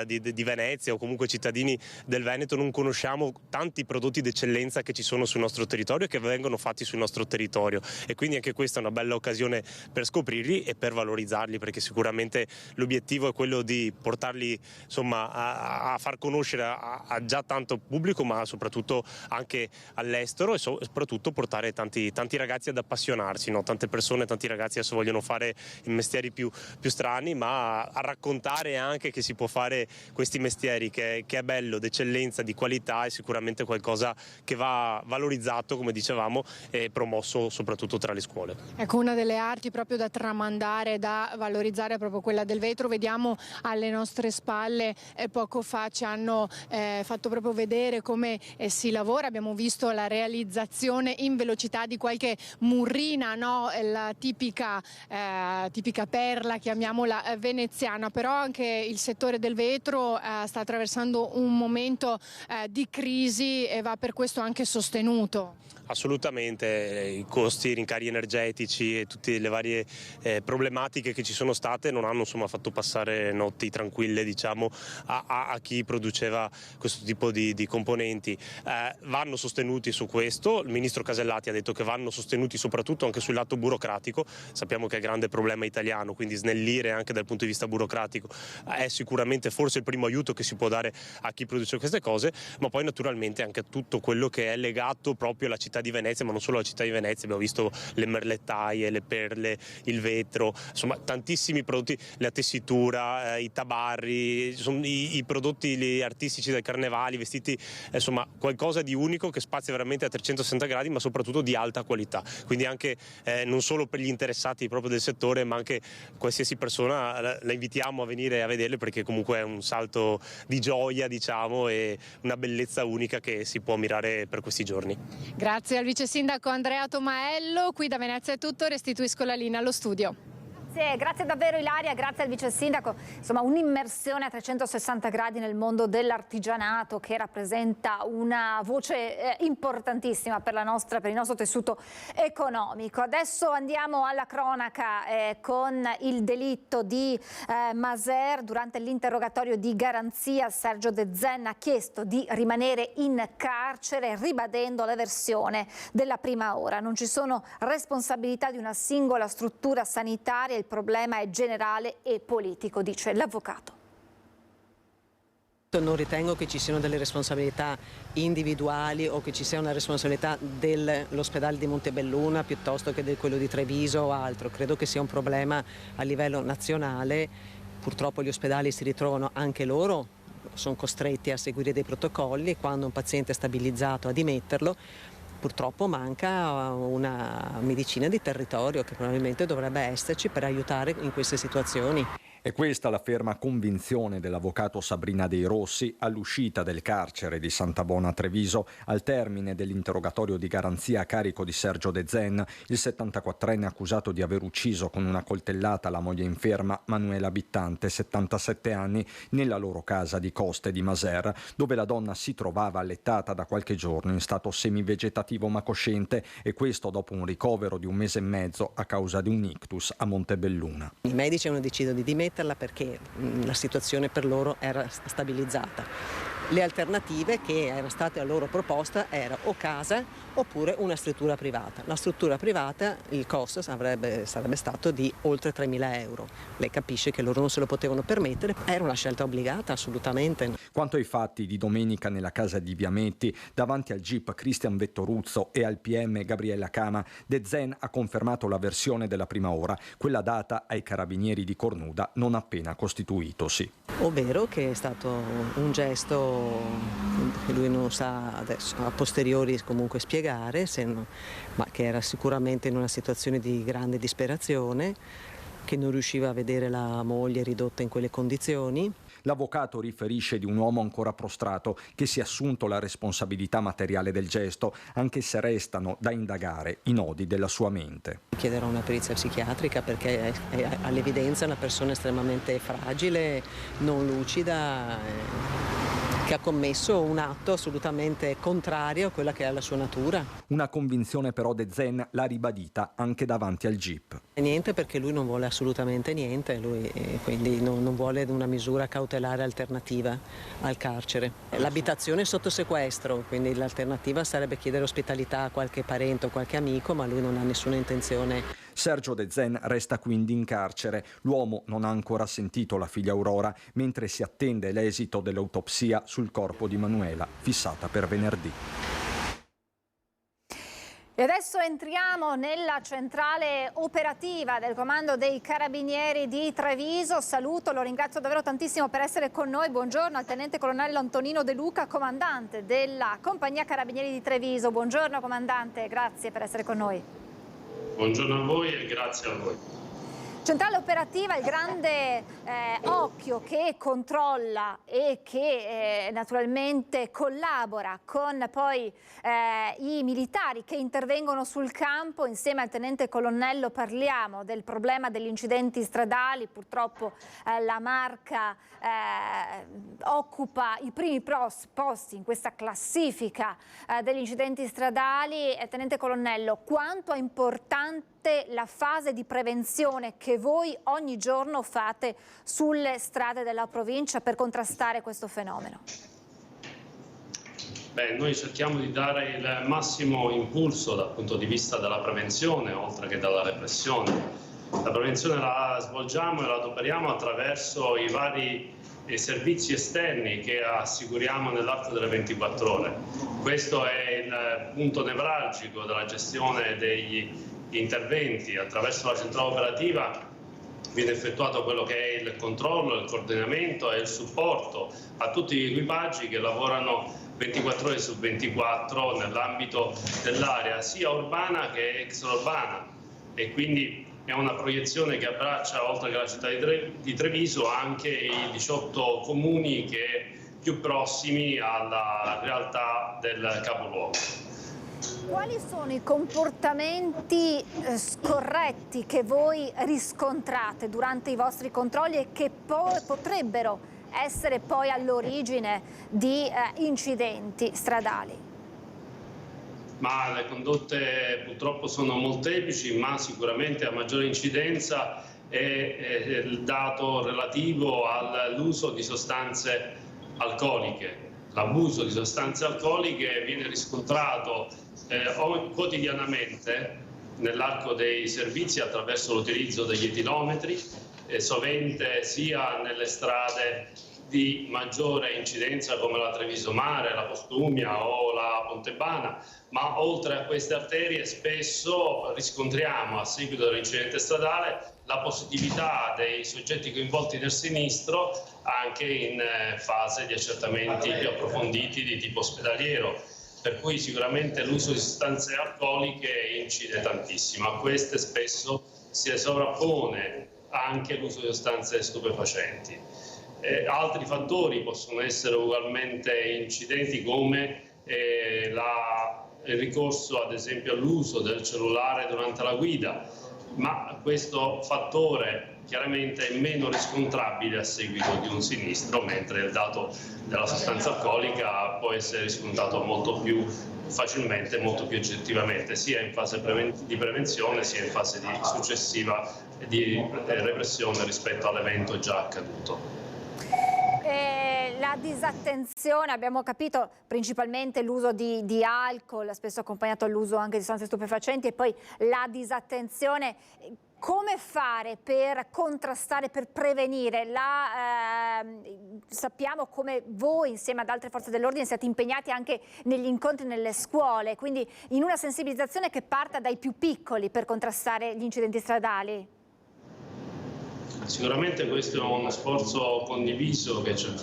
di Venezia o comunque cittadini del Veneto non conosciamo tanti prodotti d'eccellenza che ci sono sul nostro territorio e che vengono fatti sul nostro territorio, e quindi anche questa è una bella occasione per scoprirli e per valorizzarli, perché sicuramente l'obiettivo è quello di portarli, insomma, a far conoscere a già tanto pubblico, ma soprattutto anche all'estero, e soprattutto portare tanti ragazzi ad appassionarsi, no? Tante persone, tanti ragazzi adesso vogliono fare i mestieri più strani, ma a raccontare anche che si può fare questi mestieri, che è bello, d'eccellenza, di qualità, è sicuramente qualcosa che va valorizzato, come dicevamo, e promosso soprattutto tra le scuole. Ecco, una delle arti proprio da tramandare, da valorizzare è proprio quella del vetro. Vediamo alle nostre spalle, poco fa ci hanno fatto proprio vedere come si lavora. Abbiamo visto la realizzazione in velocità di qualche murrina, no? La tipica perla, chiamiamola veneziana, però anche il settore del vetro sta attraversando un momento di crisi e va per questo anche sostenuto. Assolutamente, i costi, i rincari energetici e tutte le varie problematiche che ci sono state non hanno insomma fatto passare notti tranquille, diciamo, a chi produceva questo tipo di componenti. Vanno sostenuti su questo. Il ministro Casellati ha detto che vanno sostenuti soprattutto anche sul lato burocratico. Sappiamo che è il grande problema italiano, quindi snellire anche dal punto di vista burocratico è sicuramente forse il primo aiuto che si può dare a chi produce queste cose, ma poi naturalmente anche tutto quello che è legato proprio alla città città di Venezia, ma non solo la città di Venezia, abbiamo visto le merlettaie, le perle, il vetro, insomma tantissimi prodotti, la tessitura, i tabarri, i prodotti artistici dai carnevali, vestiti, insomma qualcosa di unico che spazia veramente a 360 gradi, ma soprattutto di alta qualità, quindi anche non solo per gli interessati proprio del settore, ma anche qualsiasi persona la invitiamo a venire a vederle, perché comunque è un salto di gioia, diciamo, e una bellezza unica che si può ammirare per questi giorni. Grazie al vice sindaco Andrea Tomaello, qui da Venezia è tutto, restituisco la linea allo studio. Grazie davvero Ilaria, grazie al vice sindaco. Insomma, un'immersione a 360 gradi nel mondo dell'artigianato che rappresenta una voce importantissima per il nostro tessuto economico. Adesso andiamo alla cronaca con il delitto di Maser. Durante l'interrogatorio di garanzia Sergio De Zen ha chiesto di rimanere in carcere, ribadendo la versione della prima ora. Non ci sono responsabilità di una singola struttura sanitaria, il problema è generale e politico, dice l'avvocato. Non ritengo che ci siano delle responsabilità individuali o che ci sia una responsabilità dell'ospedale di Montebelluna piuttosto che di quello di Treviso o altro. Credo che sia un problema a livello nazionale. Purtroppo gli ospedali si ritrovano anche loro, sono costretti a seguire dei protocolli e quando un paziente è stabilizzato a dimetterlo. Purtroppo manca una medicina di territorio che probabilmente dovrebbe esserci per aiutare in queste situazioni. È questa la ferma convinzione dell'avvocato Sabrina Dei Rossi all'uscita del carcere di Santa Bona Treviso al termine dell'interrogatorio di garanzia a carico di Sergio De Zen, il 74enne accusato di aver ucciso con una coltellata la moglie inferma Manuela Bittante, 77 anni, nella loro casa di Coste di Maser, dove la donna si trovava allettata da qualche giorno in stato semivegetativo ma cosciente, e questo dopo un ricovero di 1 mese e mezzo a causa di un ictus a Montebelluna. I medici hanno deciso di dimetterla perché la situazione per loro era stabilizzata. Le alternative che erano state a loro proposta era o casa oppure una struttura privata. La struttura privata, il costo sarebbe stato di oltre 3.000 euro. Lei capisce che loro non se lo potevano permettere, era una scelta obbligata assolutamente. Quanto ai fatti di domenica nella casa di Viametti, davanti al GIP Cristian Vettoruzzo e al PM Gabriella Cama, De Zen ha confermato la versione della prima ora, quella data ai carabinieri di Cornuda non appena costituitosi. Ovvero che è stato un gesto che lui non sa adesso a posteriori comunque spiegare, ma che era sicuramente in una situazione di grande disperazione, che non riusciva a vedere la moglie ridotta in quelle condizioni. L'avvocato riferisce di un uomo ancora prostrato che si è assunto la responsabilità materiale del gesto, anche se restano da indagare i nodi della sua mente. Chiederò una perizia psichiatrica perché è all'evidenza una persona estremamente fragile, non lucida, che ha commesso un atto assolutamente contrario a quella che è la sua natura. Una convinzione però De Zen l'ha ribadita anche davanti al GIP. Niente, perché lui non vuole assolutamente niente, lui quindi non vuole una misura cautelare alternativa al carcere. L'abitazione è sotto sequestro, quindi l'alternativa sarebbe chiedere ospitalità a qualche parente o qualche amico, ma lui non ha nessuna intenzione. Sergio De Zen resta quindi in carcere. L'uomo non ha ancora sentito la figlia Aurora, mentre si attende l'esito dell'autopsia sul corpo di Manuela, fissata per venerdì. E adesso entriamo nella centrale operativa del Comando dei Carabinieri di Treviso. Saluto, lo ringrazio davvero tantissimo per essere con noi. Buongiorno al Tenente Colonnello Antonino De Luca, comandante della Compagnia Carabinieri di Treviso. Buongiorno comandante, grazie per essere con noi. Buongiorno a voi e grazie a voi. Centrale operativa, il grande occhio che controlla e che naturalmente collabora con poi i militari che intervengono sul campo. Insieme al tenente colonnello parliamo del problema degli incidenti stradali. Purtroppo la Marca occupa i primi posti in questa classifica degli incidenti stradali. Tenente colonnello, quanto è importante la fase di prevenzione che voi ogni giorno fate sulle strade della provincia per contrastare questo fenomeno? Beh, noi cerchiamo di dare il massimo impulso dal punto di vista della prevenzione, oltre che della repressione. La prevenzione la svolgiamo e la adoperiamo attraverso i vari servizi esterni che assicuriamo nell'arco delle 24 ore. Questo è il punto nevralgico della gestione degli interventi. Attraverso la centrale operativa viene effettuato quello che è il controllo, il coordinamento e il supporto a tutti gli equipaggi che lavorano 24 ore su 24 nell'ambito dell'area sia urbana che extraurbana, e quindi è una proiezione che abbraccia, oltre che la città di Treviso, anche i 18 comuni che più prossimi alla realtà del capoluogo. Quali sono i comportamenti scorretti che voi riscontrate durante i vostri controlli e che potrebbero essere poi all'origine di incidenti stradali? Ma le condotte purtroppo sono molteplici, ma sicuramente a maggiore incidenza è il dato relativo all'uso di sostanze alcoliche. L'abuso di sostanze alcoliche viene riscontrato quotidianamente nell'arco dei servizi attraverso l'utilizzo degli etilometri, sovente sia nelle strade di maggiore incidenza come la Treviso Mare, la Postumia o la Pontebana, ma oltre a queste arterie spesso riscontriamo, a seguito dell'incidente stradale, la positività dei soggetti coinvolti nel sinistro anche in fase di accertamenti più approfonditi di tipo ospedaliero, per cui sicuramente l'uso di sostanze alcoliche incide tantissimo. A queste spesso si sovrappone anche l'uso di sostanze stupefacenti. Altri fattori possono essere ugualmente incidenti come il ricorso ad esempio all'uso del cellulare durante la guida, ma questo fattore chiaramente è meno riscontrabile a seguito di un sinistro, mentre il dato della sostanza alcolica può essere riscontrato molto più facilmente, molto più oggettivamente, sia in fase di prevenzione sia in fase di successiva di repressione rispetto all'evento già accaduto. La disattenzione, abbiamo capito, principalmente l'uso di alcol, spesso accompagnato all'uso anche di sostanze stupefacenti, e poi la disattenzione. Come fare per contrastare, per prevenire? Sappiamo come voi, insieme ad altre forze dell'ordine, siete impegnati anche negli incontri nelle scuole, quindi in una sensibilizzazione che parta dai più piccoli per contrastare gli incidenti stradali. Sicuramente questo è uno sforzo condiviso che su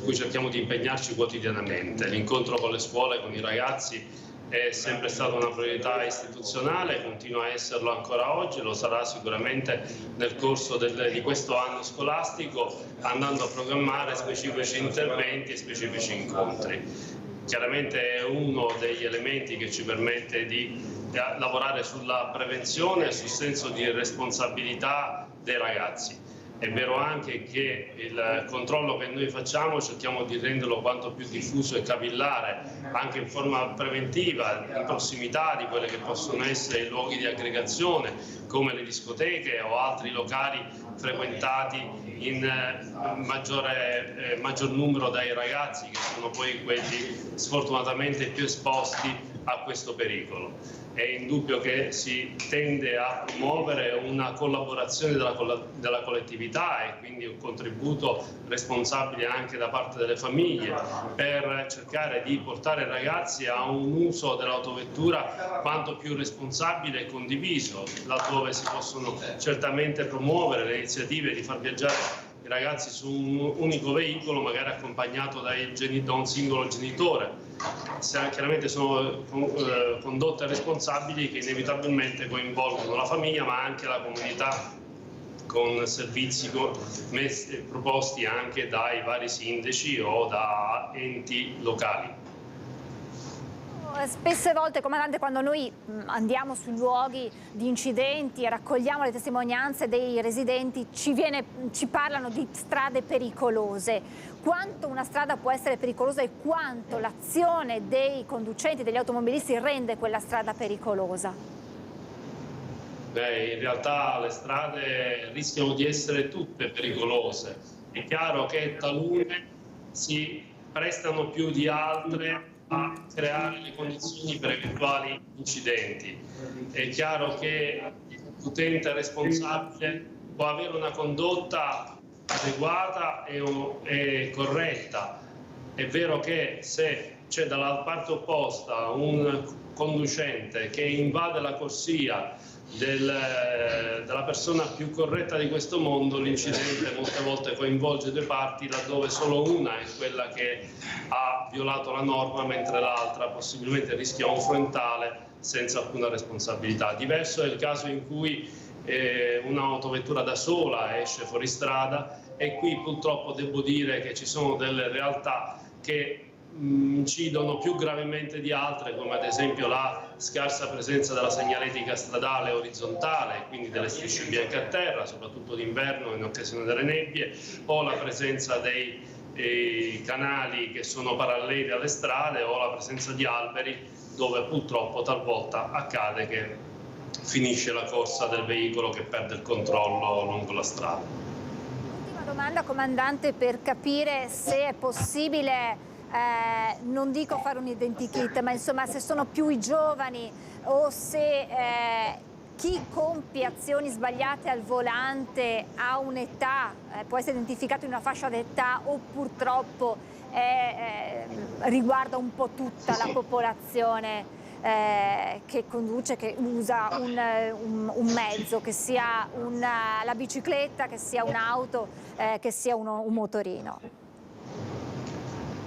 cui cerchiamo di impegnarci quotidianamente. L'incontro con le scuole, con i ragazzi, è sempre stata una priorità istituzionale, continua a esserlo ancora oggi, lo sarà sicuramente nel corso di questo anno scolastico, andando a programmare specifici interventi e specifici incontri. Chiaramente è uno degli elementi che ci permette di lavorare sulla prevenzione e sul senso di responsabilità dei ragazzi. È vero anche che il controllo che noi facciamo cerchiamo di renderlo quanto più diffuso e capillare, anche in forma preventiva, in prossimità di quelle che possono essere i luoghi di aggregazione, come le discoteche o altri locali frequentati in maggior numero dai ragazzi, che sono poi quelli sfortunatamente più esposti a questo pericolo. È indubbio che si tende a promuovere una collaborazione della collettività e quindi un contributo responsabile anche da parte delle famiglie per cercare di portare i ragazzi a un uso dell'autovettura quanto più responsabile e condiviso, laddove si possono certamente promuovere le iniziative di far viaggiare i ragazzi su un unico veicolo, magari accompagnato da un singolo genitore. Chiaramente sono condotte responsabili che inevitabilmente coinvolgono la famiglia ma anche la comunità, con servizi proposti anche dai vari sindaci o da enti locali. Spesse volte, comandante, quando noi andiamo sui luoghi di incidenti e raccogliamo le testimonianze dei residenti, ci parlano di strade pericolose. Quanto una strada può essere pericolosa e quanto l'azione dei conducenti, degli automobilisti, rende quella strada pericolosa? In realtà le strade rischiano di essere tutte pericolose. È chiaro che talune si prestano più di altre a creare le condizioni per eventuali incidenti. È chiaro che l'utente responsabile può avere una condotta adeguata e corretta. È vero che se c'è dalla parte opposta un conducente che invade la corsia della persona più corretta di questo mondo, l'incidente molte volte coinvolge due parti, laddove solo una è quella che ha violato la norma, mentre l'altra possibilmente rischia un frontale senza alcuna responsabilità. Diverso è il caso in cui un'autovettura da sola esce fuori strada, e qui purtroppo devo dire che ci sono delle realtà che incidono più gravemente di altre, come ad esempio la scarsa presenza della segnaletica stradale orizzontale, quindi delle strisce bianche a terra, soprattutto d'inverno in occasione delle nebbie, o la presenza dei canali che sono paralleli alle strade, o la presenza di alberi, dove purtroppo talvolta accade che finisce la corsa del veicolo che perde il controllo lungo la strada. Ultima domanda, comandante, per capire se è possibile, non dico fare un identikit, ma insomma se sono più i giovani o se chi compie azioni sbagliate al volante ha un'età, può essere identificato in una fascia d'età, o purtroppo riguarda un po' tutta la popolazione che conduce, che usa un mezzo, che sia la bicicletta, che sia un'auto, che sia un motorino.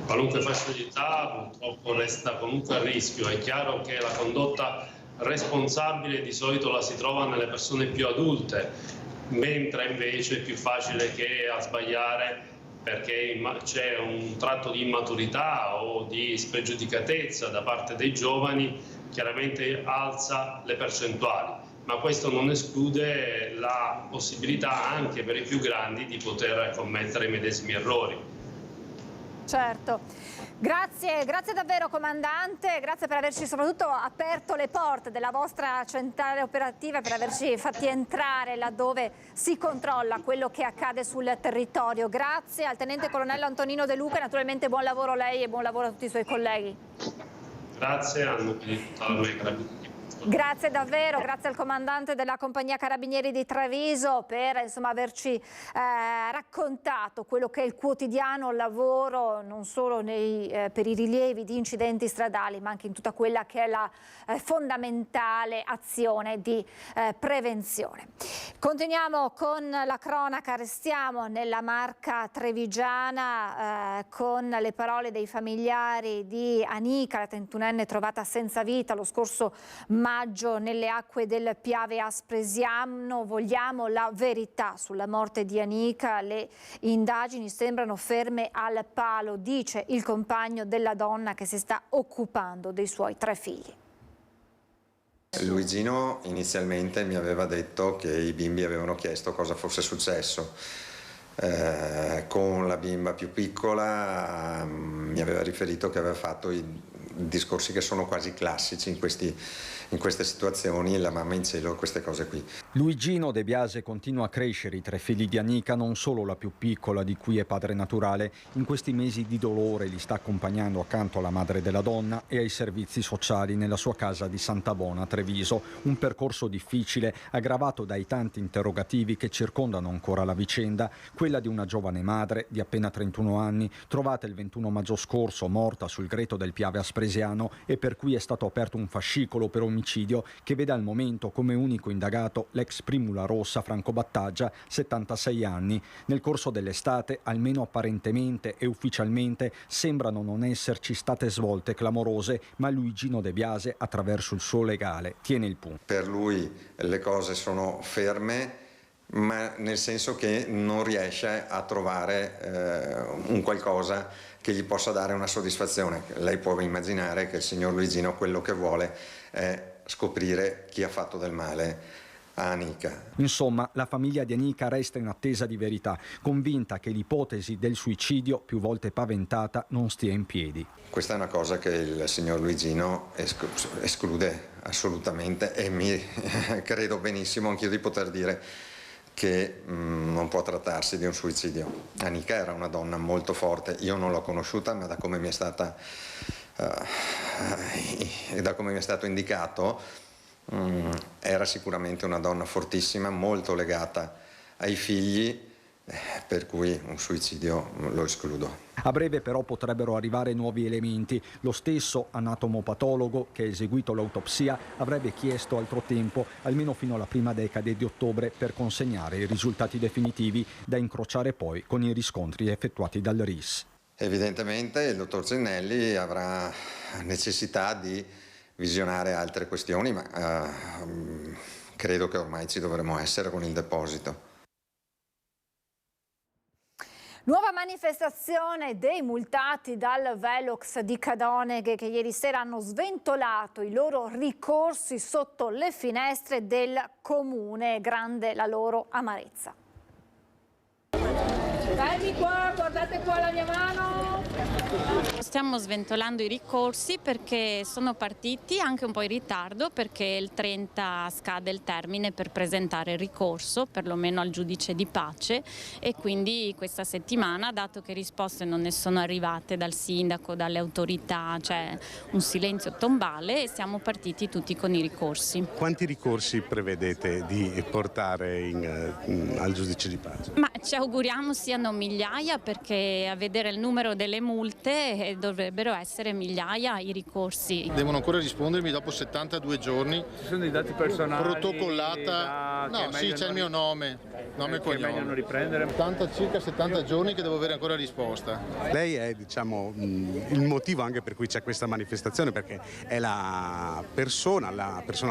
Qualunque fascia di età purtroppo resta comunque a rischio. È chiaro che la condotta responsabile di solito la si trova nelle persone più adulte, mentre invece è più facile che a sbagliare, perché c'è un tratto di immaturità o di spregiudicatezza da parte dei giovani, chiaramente alza le percentuali, ma questo non esclude la possibilità anche per i più grandi di poter commettere i medesimi errori. Certo, grazie davvero comandante, grazie per averci soprattutto aperto le porte della vostra centrale operativa, per averci fatti entrare laddove si controlla quello che accade sul territorio. Grazie al tenente colonnello Antonino De Luca e naturalmente buon lavoro a lei e buon lavoro a tutti i suoi colleghi. Grazie a tutti i carabinieri. Grazie davvero, grazie al comandante della compagnia Carabinieri di Treviso per averci raccontato quello che è il quotidiano lavoro, non solo per i rilievi di incidenti stradali, ma anche in tutta quella che è la fondamentale azione di prevenzione. Continuiamo con la cronaca, restiamo nella Marca trevigiana con le parole dei familiari di Anica, la 31enne trovata senza vita lo scorso maggio nelle acque del Piave Aspresiano. Vogliamo la verità sulla morte di Anica, le indagini sembrano ferme al palo, dice il compagno della donna che si sta occupando dei suoi 3 figli. Luigino inizialmente mi aveva detto che i bimbi avevano chiesto cosa fosse successo. Con la bimba più piccola mi aveva riferito che aveva fatto i discorsi che sono quasi classici in queste situazioni, la mamma in cielo, queste cose qui. Luigino De Biase continua a crescere i 3 figli di Anica, non solo la più piccola di cui è padre naturale. In questi mesi di dolore li sta accompagnando accanto alla madre della donna e ai servizi sociali nella sua casa di Santabona, Treviso. Un percorso difficile, aggravato dai tanti interrogativi che circondano ancora la vicenda, quella di una giovane madre di appena 31 anni, trovata il 21 maggio scorso morta sul greto del Piave Aspresiano, e per cui è stato aperto un fascicolo per omicidio che vede al momento come unico indagato l'ex Primula Rossa Franco Battaggia, 76 anni. Nel corso dell'estate, almeno apparentemente e ufficialmente, sembrano non esserci state svolte clamorose, ma Luigino De Biase, attraverso il suo legale, tiene il punto. Per lui le cose sono ferme, ma nel senso che non riesce a trovare un qualcosa che gli possa dare una soddisfazione. Lei può immaginare che il signor Luigino quello che vuole è scoprire chi ha fatto del male a Anica. Insomma, la famiglia di Anica resta in attesa di verità, convinta che l'ipotesi del suicidio, più volte paventata, non stia in piedi. Questa è una cosa che il signor Luigino esclude assolutamente, e mi credo benissimo anch'io di poter dire che non può trattarsi di un suicidio. Anica era una donna molto forte, io non l'ho conosciuta, ma da come mi è stata da come mi è stato indicato era sicuramente una donna fortissima, molto legata ai figli, per cui un suicidio lo escludo. A breve però potrebbero arrivare nuovi elementi. Lo stesso anatomopatologo che ha eseguito l'autopsia avrebbe chiesto altro tempo, almeno fino alla prima decade di ottobre, per consegnare i risultati definitivi da incrociare poi con i riscontri effettuati dal RIS. Evidentemente il dottor Zennelli avrà necessità di visionare altre questioni, ma credo che ormai ci dovremo essere con il deposito. Nuova manifestazione dei multati dal Velox di Cadoneghe che ieri sera hanno sventolato i loro ricorsi sotto le finestre del comune. Grande la loro amarezza. Dai qua, guardate qua la mia mano. Stiamo sventolando i ricorsi perché sono partiti anche un po' in ritardo, perché il 30 scade il termine per presentare il ricorso, perlomeno al giudice di pace, e quindi questa settimana, dato che risposte non ne sono arrivate dal sindaco, dalle autorità, c'è un silenzio tombale, siamo partiti tutti con i ricorsi. Quanti ricorsi prevedete di portare al giudice di pace? Ma ci auguriamo siano migliaia, perché a vedere il numero delle multe dovrebbero essere migliaia i ricorsi. Devono ancora rispondermi dopo 72 giorni. Ci sono dei dati personali protocollata. No, sì, c'è il mio nome e cognome. Meglio non riprendere. Circa 70 giorni che devo avere ancora risposta. Lei è, diciamo, il motivo anche per cui c'è questa manifestazione, perché è la persona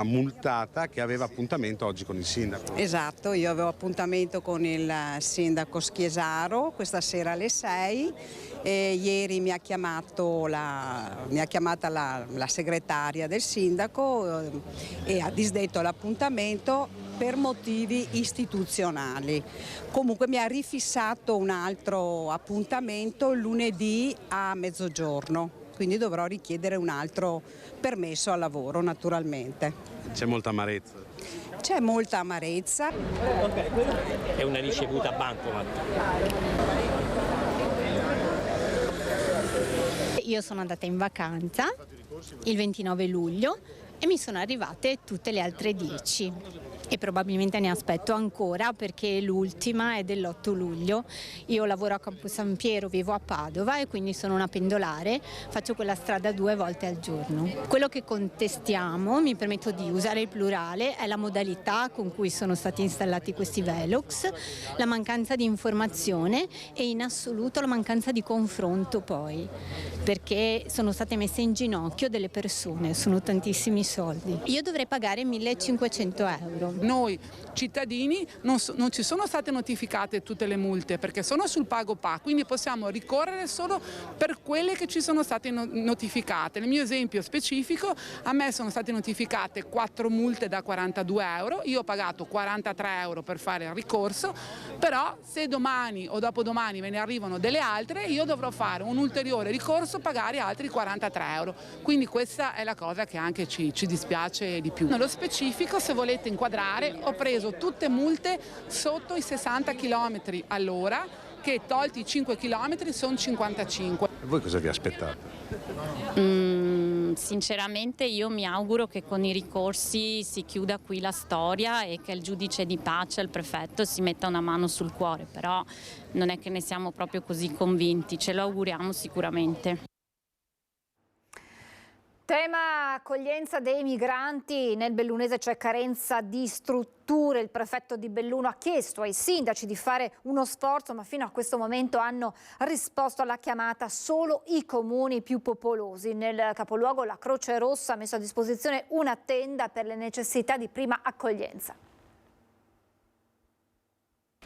multata che aveva appuntamento oggi con il sindaco. Esatto, io avevo appuntamento con il sindaco Schiesaro questa sera alle 6 e ieri mi ha chiamata la segretaria del sindaco e ha disdetto l'appuntamento per motivi istituzionali. Comunque mi ha rifissato un altro appuntamento lunedì a mezzogiorno, quindi dovrò richiedere un altro permesso al lavoro naturalmente. C'è molta amarezza. C'è molta amarezza. È una ricevuta a bancomat. Io sono andata in vacanza il 29 luglio e mi sono arrivate tutte le altre 10 e probabilmente ne aspetto ancora, perché l'ultima è dell'8 luglio. Io lavoro a Campo San Piero, vivo a Padova e quindi sono una pendolare, faccio quella strada 2 volte al giorno. Quello che contestiamo, mi permetto di usare il plurale, è la modalità con cui sono stati installati questi Velox, la mancanza di informazione e in assoluto la mancanza di confronto poi, perché sono state messe in ginocchio delle persone, sono tantissimi soldi. Io dovrei pagare 1.500 euro. Noi cittadini non ci sono state notificate tutte le multe perché sono sul pago PA, quindi possiamo ricorrere solo per quelle che ci sono state notificate. Nel mio esempio specifico a me sono state notificate 4 multe da 42 euro, io ho pagato 43 euro per fare il ricorso, però se domani o dopodomani me ne arrivano delle altre io dovrò fare un ulteriore ricorso, pagare altri 43 euro. Quindi questa è la cosa che anche ci dispiace di più. Nello specifico, se volete inquadrare, ho preso tutte multe sotto i 60 km all'ora, che tolti i 5 km sono 55. E voi cosa vi aspettate? Sinceramente io mi auguro che con i ricorsi si chiuda qui la storia e che il giudice di pace, il prefetto, si metta una mano sul cuore, però non è che ne siamo proprio così convinti, ce lo auguriamo sicuramente. Tema accoglienza dei migranti. Nel bellunese c'è carenza di strutture. Il prefetto di Belluno ha chiesto ai sindaci di fare uno sforzo, ma fino a questo momento hanno risposto alla chiamata solo i comuni più popolosi. Nel capoluogo la Croce Rossa ha messo a disposizione una tenda per le necessità di prima accoglienza.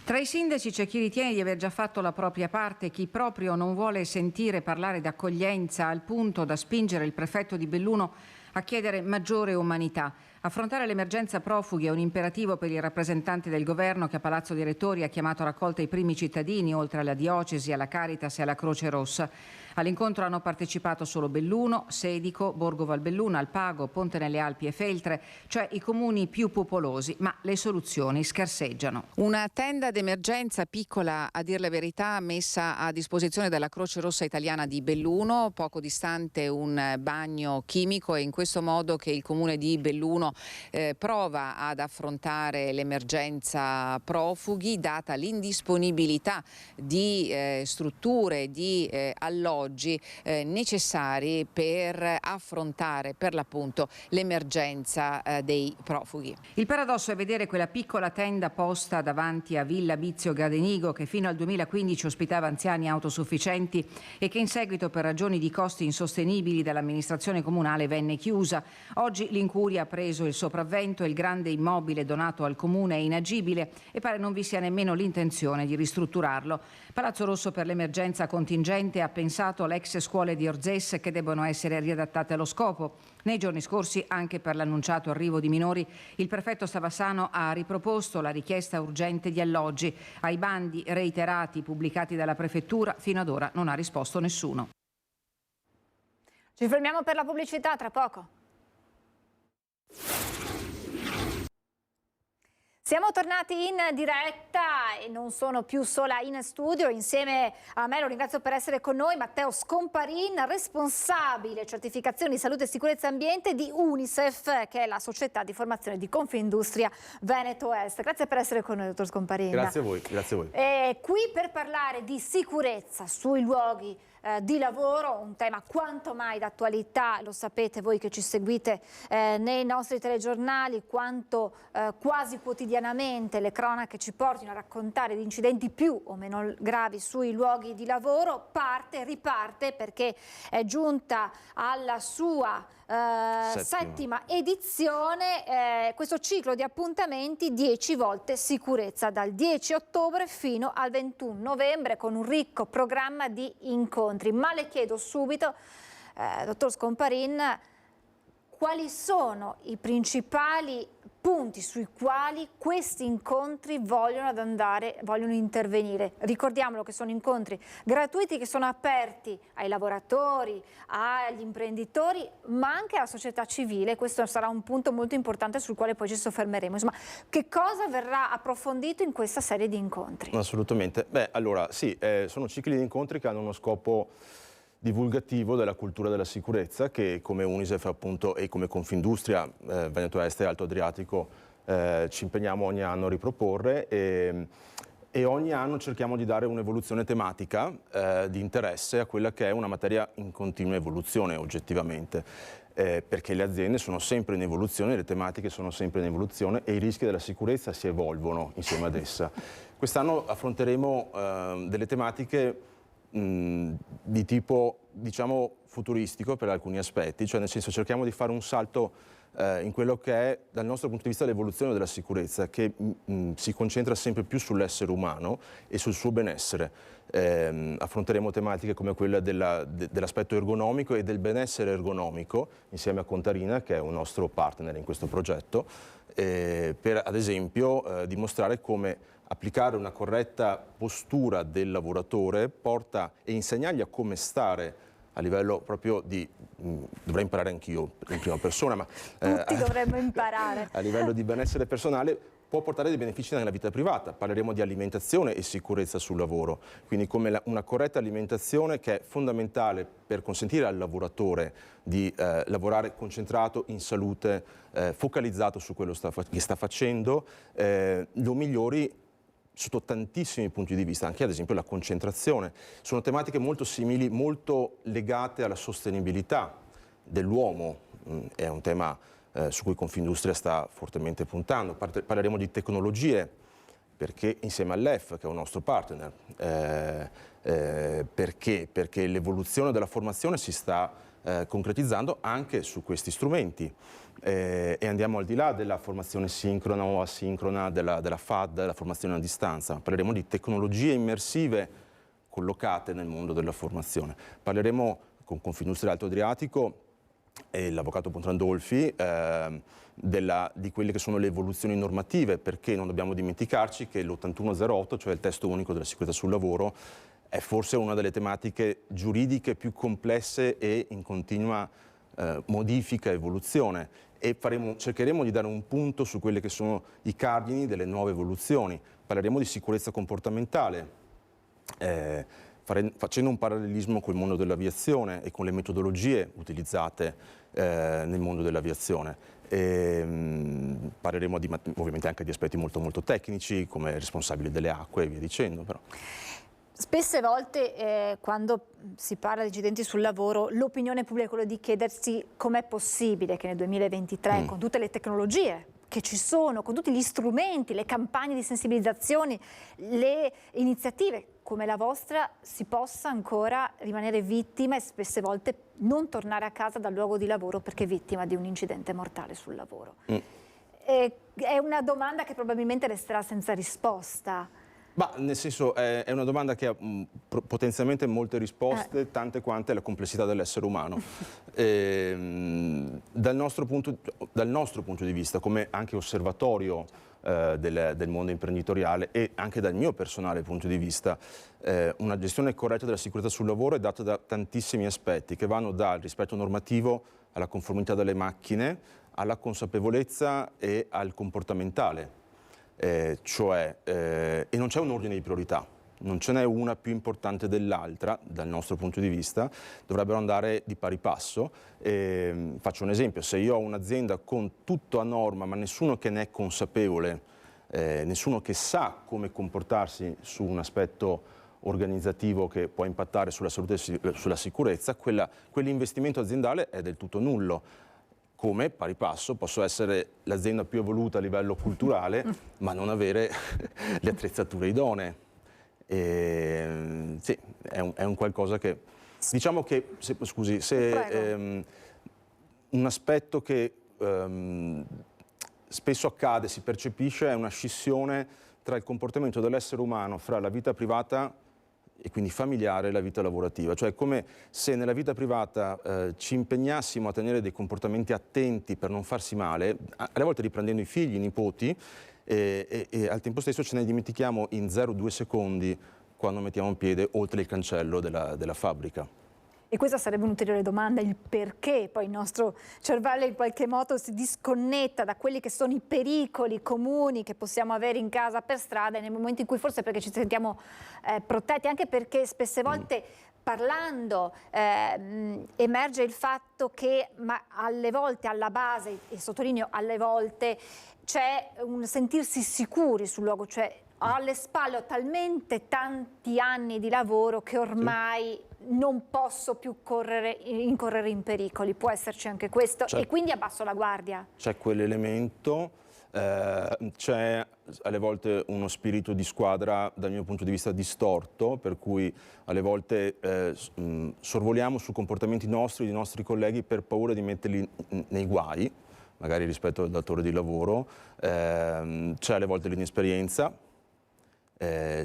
Tra i sindaci c'è chi ritiene di aver già fatto la propria parte e chi proprio non vuole sentire parlare d'accoglienza, al punto da spingere il prefetto di Belluno a chiedere maggiore umanità. Affrontare l'emergenza profughi è un imperativo per il rappresentante del governo che a Palazzo dei Rettori ha chiamato a raccolta i primi cittadini, oltre alla diocesi, alla Caritas e alla Croce Rossa. All'incontro hanno partecipato solo Belluno, Sedico, Borgo Valbelluna, Alpago, Ponte nelle Alpi e Feltre, cioè i comuni più popolosi, ma le soluzioni scarseggiano. Una tenda d'emergenza piccola, a dir la verità, messa a disposizione dalla Croce Rossa Italiana di Belluno, poco distante un bagno chimico, e in questo modo che il comune di Belluno Belluno prova ad affrontare l'emergenza profughi, data l'indisponibilità di strutture, di alloggi necessari per affrontare per l'appunto l'emergenza dei profughi. Il paradosso è vedere quella piccola tenda posta davanti a Villa Bizio Gradenigo, che fino al 2015 ospitava anziani autosufficienti e che in seguito, per ragioni di costi insostenibili dall'amministrazione comunale, venne chiusa. Oggi l'incuria ha preso il sopravvento e il grande immobile donato al comune è inagibile e pare non vi sia nemmeno l'intenzione di ristrutturarlo. Palazzo Rosso, per l'emergenza contingente, ha pensato alle ex scuole di Orzes che debbono essere riadattate allo scopo. Nei giorni scorsi, anche per l'annunciato arrivo di minori, il prefetto Stavassano ha riproposto la richiesta urgente di alloggi. Ai bandi reiterati pubblicati dalla prefettura fino ad ora non ha risposto nessuno. Ci fermiamo per la pubblicità, tra poco. Siamo tornati in diretta e non sono più sola in studio. Insieme a me, lo ringrazio per essere con noi, Matteo Scomparin, responsabile certificazioni di salute e sicurezza ambiente di UNICEF, che è la società di formazione di Confindustria Veneto Est. Grazie per essere con noi, dottor Scomparin. Grazie a voi, grazie a voi. Qui per parlare di sicurezza sui luoghi di lavoro, un tema quanto mai d'attualità, lo sapete voi che ci seguite nei nostri telegiornali, quanto quasi quotidianamente le cronache ci portino a raccontare di incidenti più o meno gravi sui luoghi di lavoro. Riparte perché è giunta alla sua settima edizione questo ciclo di appuntamenti 10 volte sicurezza, dal 10 ottobre fino al 21 novembre, con un ricco programma di incontri. Ma le chiedo subito, dottor Scomparin, quali sono i principali punti sui quali questi incontri vogliono intervenire? Ricordiamolo che sono incontri gratuiti, che sono aperti ai lavoratori, agli imprenditori, ma anche alla società civile. Questo sarà un punto molto importante sul quale poi ci soffermeremo. Insomma, che cosa verrà approfondito in questa serie di incontri? Assolutamente. Beh, allora sì, sono cicli di incontri che hanno uno scopo divulgativo della cultura della sicurezza, che come UNICEF appunto e come Confindustria Veneto Est e Alto Adriatico ci impegniamo ogni anno a riproporre, e ogni anno cerchiamo di dare un'evoluzione tematica di interesse a quella che è una materia in continua evoluzione oggettivamente, perché le aziende sono sempre in evoluzione, le tematiche sono sempre in evoluzione e i rischi della sicurezza si evolvono insieme ad essa. Quest'anno affronteremo delle tematiche di tipo, diciamo, futuristico per alcuni aspetti, cioè nel senso cerchiamo di fare un salto in quello che è, dal nostro punto di vista, l'evoluzione della sicurezza, che si concentra sempre più sull'essere umano e sul suo benessere. Affronteremo tematiche come quella dell'aspetto ergonomico e del benessere ergonomico insieme a Contarina, che è un nostro partner in questo progetto, per ad esempio dimostrare come applicare una corretta postura del lavoratore porta e insegnargli a come stare a livello proprio di, dovrei imparare anch'io in prima persona, ma tutti dovremmo imparare. A livello di benessere personale può portare dei benefici nella vita privata. Parleremo di alimentazione e sicurezza sul lavoro, quindi come una corretta alimentazione che è fondamentale per consentire al lavoratore di lavorare concentrato, in salute, focalizzato su quello che sta facendo, lo migliori sotto tantissimi punti di vista, anche ad esempio la concentrazione. Sono tematiche molto simili, molto legate alla sostenibilità dell'uomo, è un tema su cui Confindustria sta fortemente puntando. Parleremo di tecnologie, perché insieme all'EF, che è un nostro partner, perché l'evoluzione della formazione si sta concretizzando anche su questi strumenti. E andiamo al di là della formazione sincrona o asincrona, della FAD, della formazione a distanza. Parleremo di tecnologie immersive collocate nel mondo della formazione. Parleremo con Confindustria Alto Adriatico e l'avvocato Pontrandolfi di quelle che sono le evoluzioni normative, perché non dobbiamo dimenticarci che l'8108, cioè il testo unico della sicurezza sul lavoro, è forse una delle tematiche giuridiche più complesse e in continua modifica e evoluzione, e cercheremo di dare un punto su quelli che sono i cardini delle nuove evoluzioni. Parleremo di sicurezza comportamentale, facendo un parallelismo col mondo dell'aviazione e con le metodologie utilizzate nel mondo dell'aviazione. Parleremo ovviamente anche di aspetti molto molto tecnici, come responsabili delle acque e via dicendo. Però. Spesse volte quando si parla di incidenti sul lavoro, l'opinione pubblica è quella di chiedersi com'è possibile che nel 2023, con tutte le tecnologie che ci sono, con tutti gli strumenti, le campagne di sensibilizzazione, le iniziative come la vostra, si possa ancora rimanere vittima e spesse volte non tornare a casa dal luogo di lavoro perché vittima di un incidente mortale sul lavoro. È una domanda che probabilmente resterà senza risposta. Ma nel senso è una domanda che ha potenzialmente molte risposte, tante quante la complessità dell'essere umano. Dal nostro punto di vista, come anche osservatorio del mondo imprenditoriale e anche dal mio personale punto di vista, una gestione corretta della sicurezza sul lavoro è data da tantissimi aspetti che vanno dal rispetto normativo alla conformità delle macchine, alla consapevolezza e al comportamentale. E non c'è un ordine di priorità, non ce n'è una più importante dell'altra dal nostro punto di vista, dovrebbero andare di pari passo. Faccio un esempio: se io ho un'azienda con tutto a norma ma nessuno che ne è consapevole, nessuno che sa come comportarsi su un aspetto organizzativo che può impattare sulla salute e sulla sicurezza, quell'investimento aziendale è del tutto nullo. Come pari passo posso essere l'azienda più evoluta a livello culturale ma non avere le attrezzature idonee. Sì, è un qualcosa che, diciamo che, un aspetto che spesso accade, si percepisce, è una scissione tra il comportamento dell'essere umano fra la vita privata e quindi familiare e la vita lavorativa, cioè come se nella vita privata ci impegnassimo a tenere dei comportamenti attenti per non farsi male, alle volte riprendendo i figli, i nipoti, e al tempo stesso ce ne dimentichiamo in 0,2 secondi quando mettiamo un piede oltre il cancello della fabbrica. E questa sarebbe un'ulteriore domanda, il perché poi il nostro cervello in qualche modo si disconnetta da quelli che sono i pericoli comuni che possiamo avere in casa, per strada, e nel momento in cui forse perché ci sentiamo protetti, anche perché spesse volte parlando emerge il fatto che alle volte alla base, e sottolineo alle volte, c'è un sentirsi sicuri sul luogo, cioè ho alle spalle ho talmente tanti anni di lavoro che ormai non posso più incorrere in pericoli. Può esserci anche questo, e quindi abbasso la guardia. C'è quell'elemento, c'è alle volte uno spirito di squadra dal mio punto di vista distorto, per cui alle volte sorvoliamo su comportamenti nostri, dei nostri colleghi, per paura di metterli nei guai, magari rispetto al datore di lavoro. C'è alle volte l'inesperienza,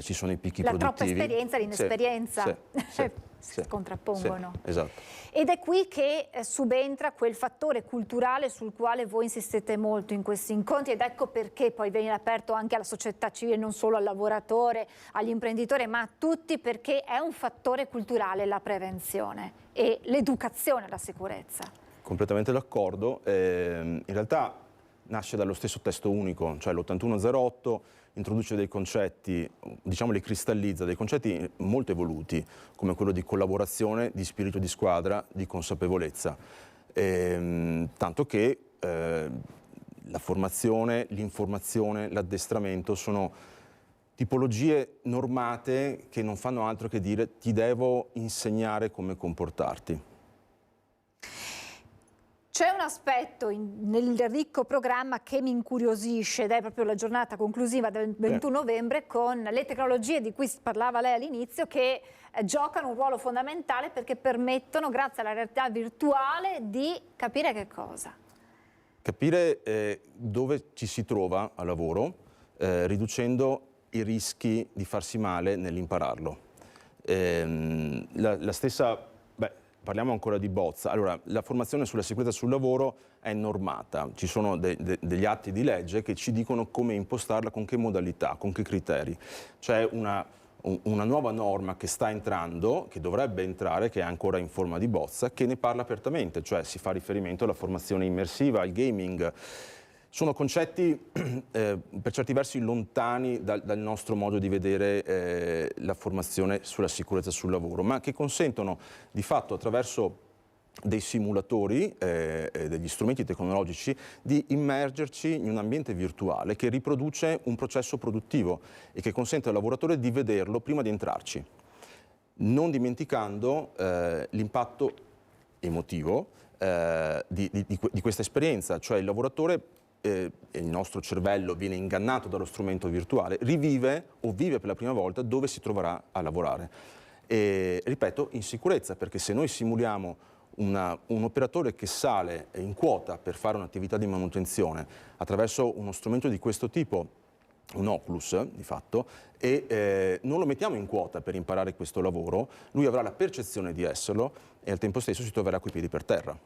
ci sono i picchi produttivi. La troppa esperienza e l'inesperienza si contrappongono. Sì, esatto. Ed è qui che subentra quel fattore culturale sul quale voi insistete molto in questi incontri, ed ecco perché poi viene aperto anche alla società civile, non solo al lavoratore, agli imprenditori, ma a tutti, perché è un fattore culturale la prevenzione e l'educazione alla sicurezza. Completamente d'accordo. In realtà nasce dallo stesso testo unico, cioè l'8108 introduce dei concetti, diciamo li cristallizza, dei concetti molto evoluti, come quello di collaborazione, di spirito di squadra, di consapevolezza. Tanto che la formazione, l'informazione, l'addestramento sono tipologie normate che non fanno altro che dire ti devo insegnare come comportarti. C'è un aspetto nel ricco programma che mi incuriosisce, ed è proprio la giornata conclusiva del 21 novembre, con le tecnologie di cui parlava lei all'inizio, che giocano un ruolo fondamentale perché permettono, grazie alla realtà virtuale, di capire che cosa? Capire dove ci si trova a lavoro, riducendo i rischi di farsi male nell'impararlo. La stessa... Parliamo ancora di bozza. Allora, la formazione sulla sicurezza sul lavoro è normata. Ci sono degli atti di legge che ci dicono come impostarla, con che modalità, con che criteri. C'è una nuova norma che sta entrando, che dovrebbe entrare, che è ancora in forma di bozza, che ne parla apertamente, cioè si fa riferimento alla formazione immersiva, al gaming. Sono concetti per certi versi lontani dal nostro modo di vedere la formazione sulla sicurezza sul lavoro, ma che consentono di fatto, attraverso dei simulatori, degli strumenti tecnologici, di immergerci in un ambiente virtuale che riproduce un processo produttivo e che consente al lavoratore di vederlo prima di entrarci, non dimenticando l'impatto emotivo di questa esperienza, cioè il lavoratore, il nostro cervello viene ingannato dallo strumento virtuale, rivive o vive per la prima volta dove si troverà a lavorare. E ripeto, in sicurezza, perché se noi simuliamo un operatore che sale in quota per fare un'attività di manutenzione attraverso uno strumento di questo tipo, un Oculus di fatto, e non lo mettiamo in quota per imparare questo lavoro, lui avrà la percezione di esserlo e al tempo stesso si troverà coi piedi per terra.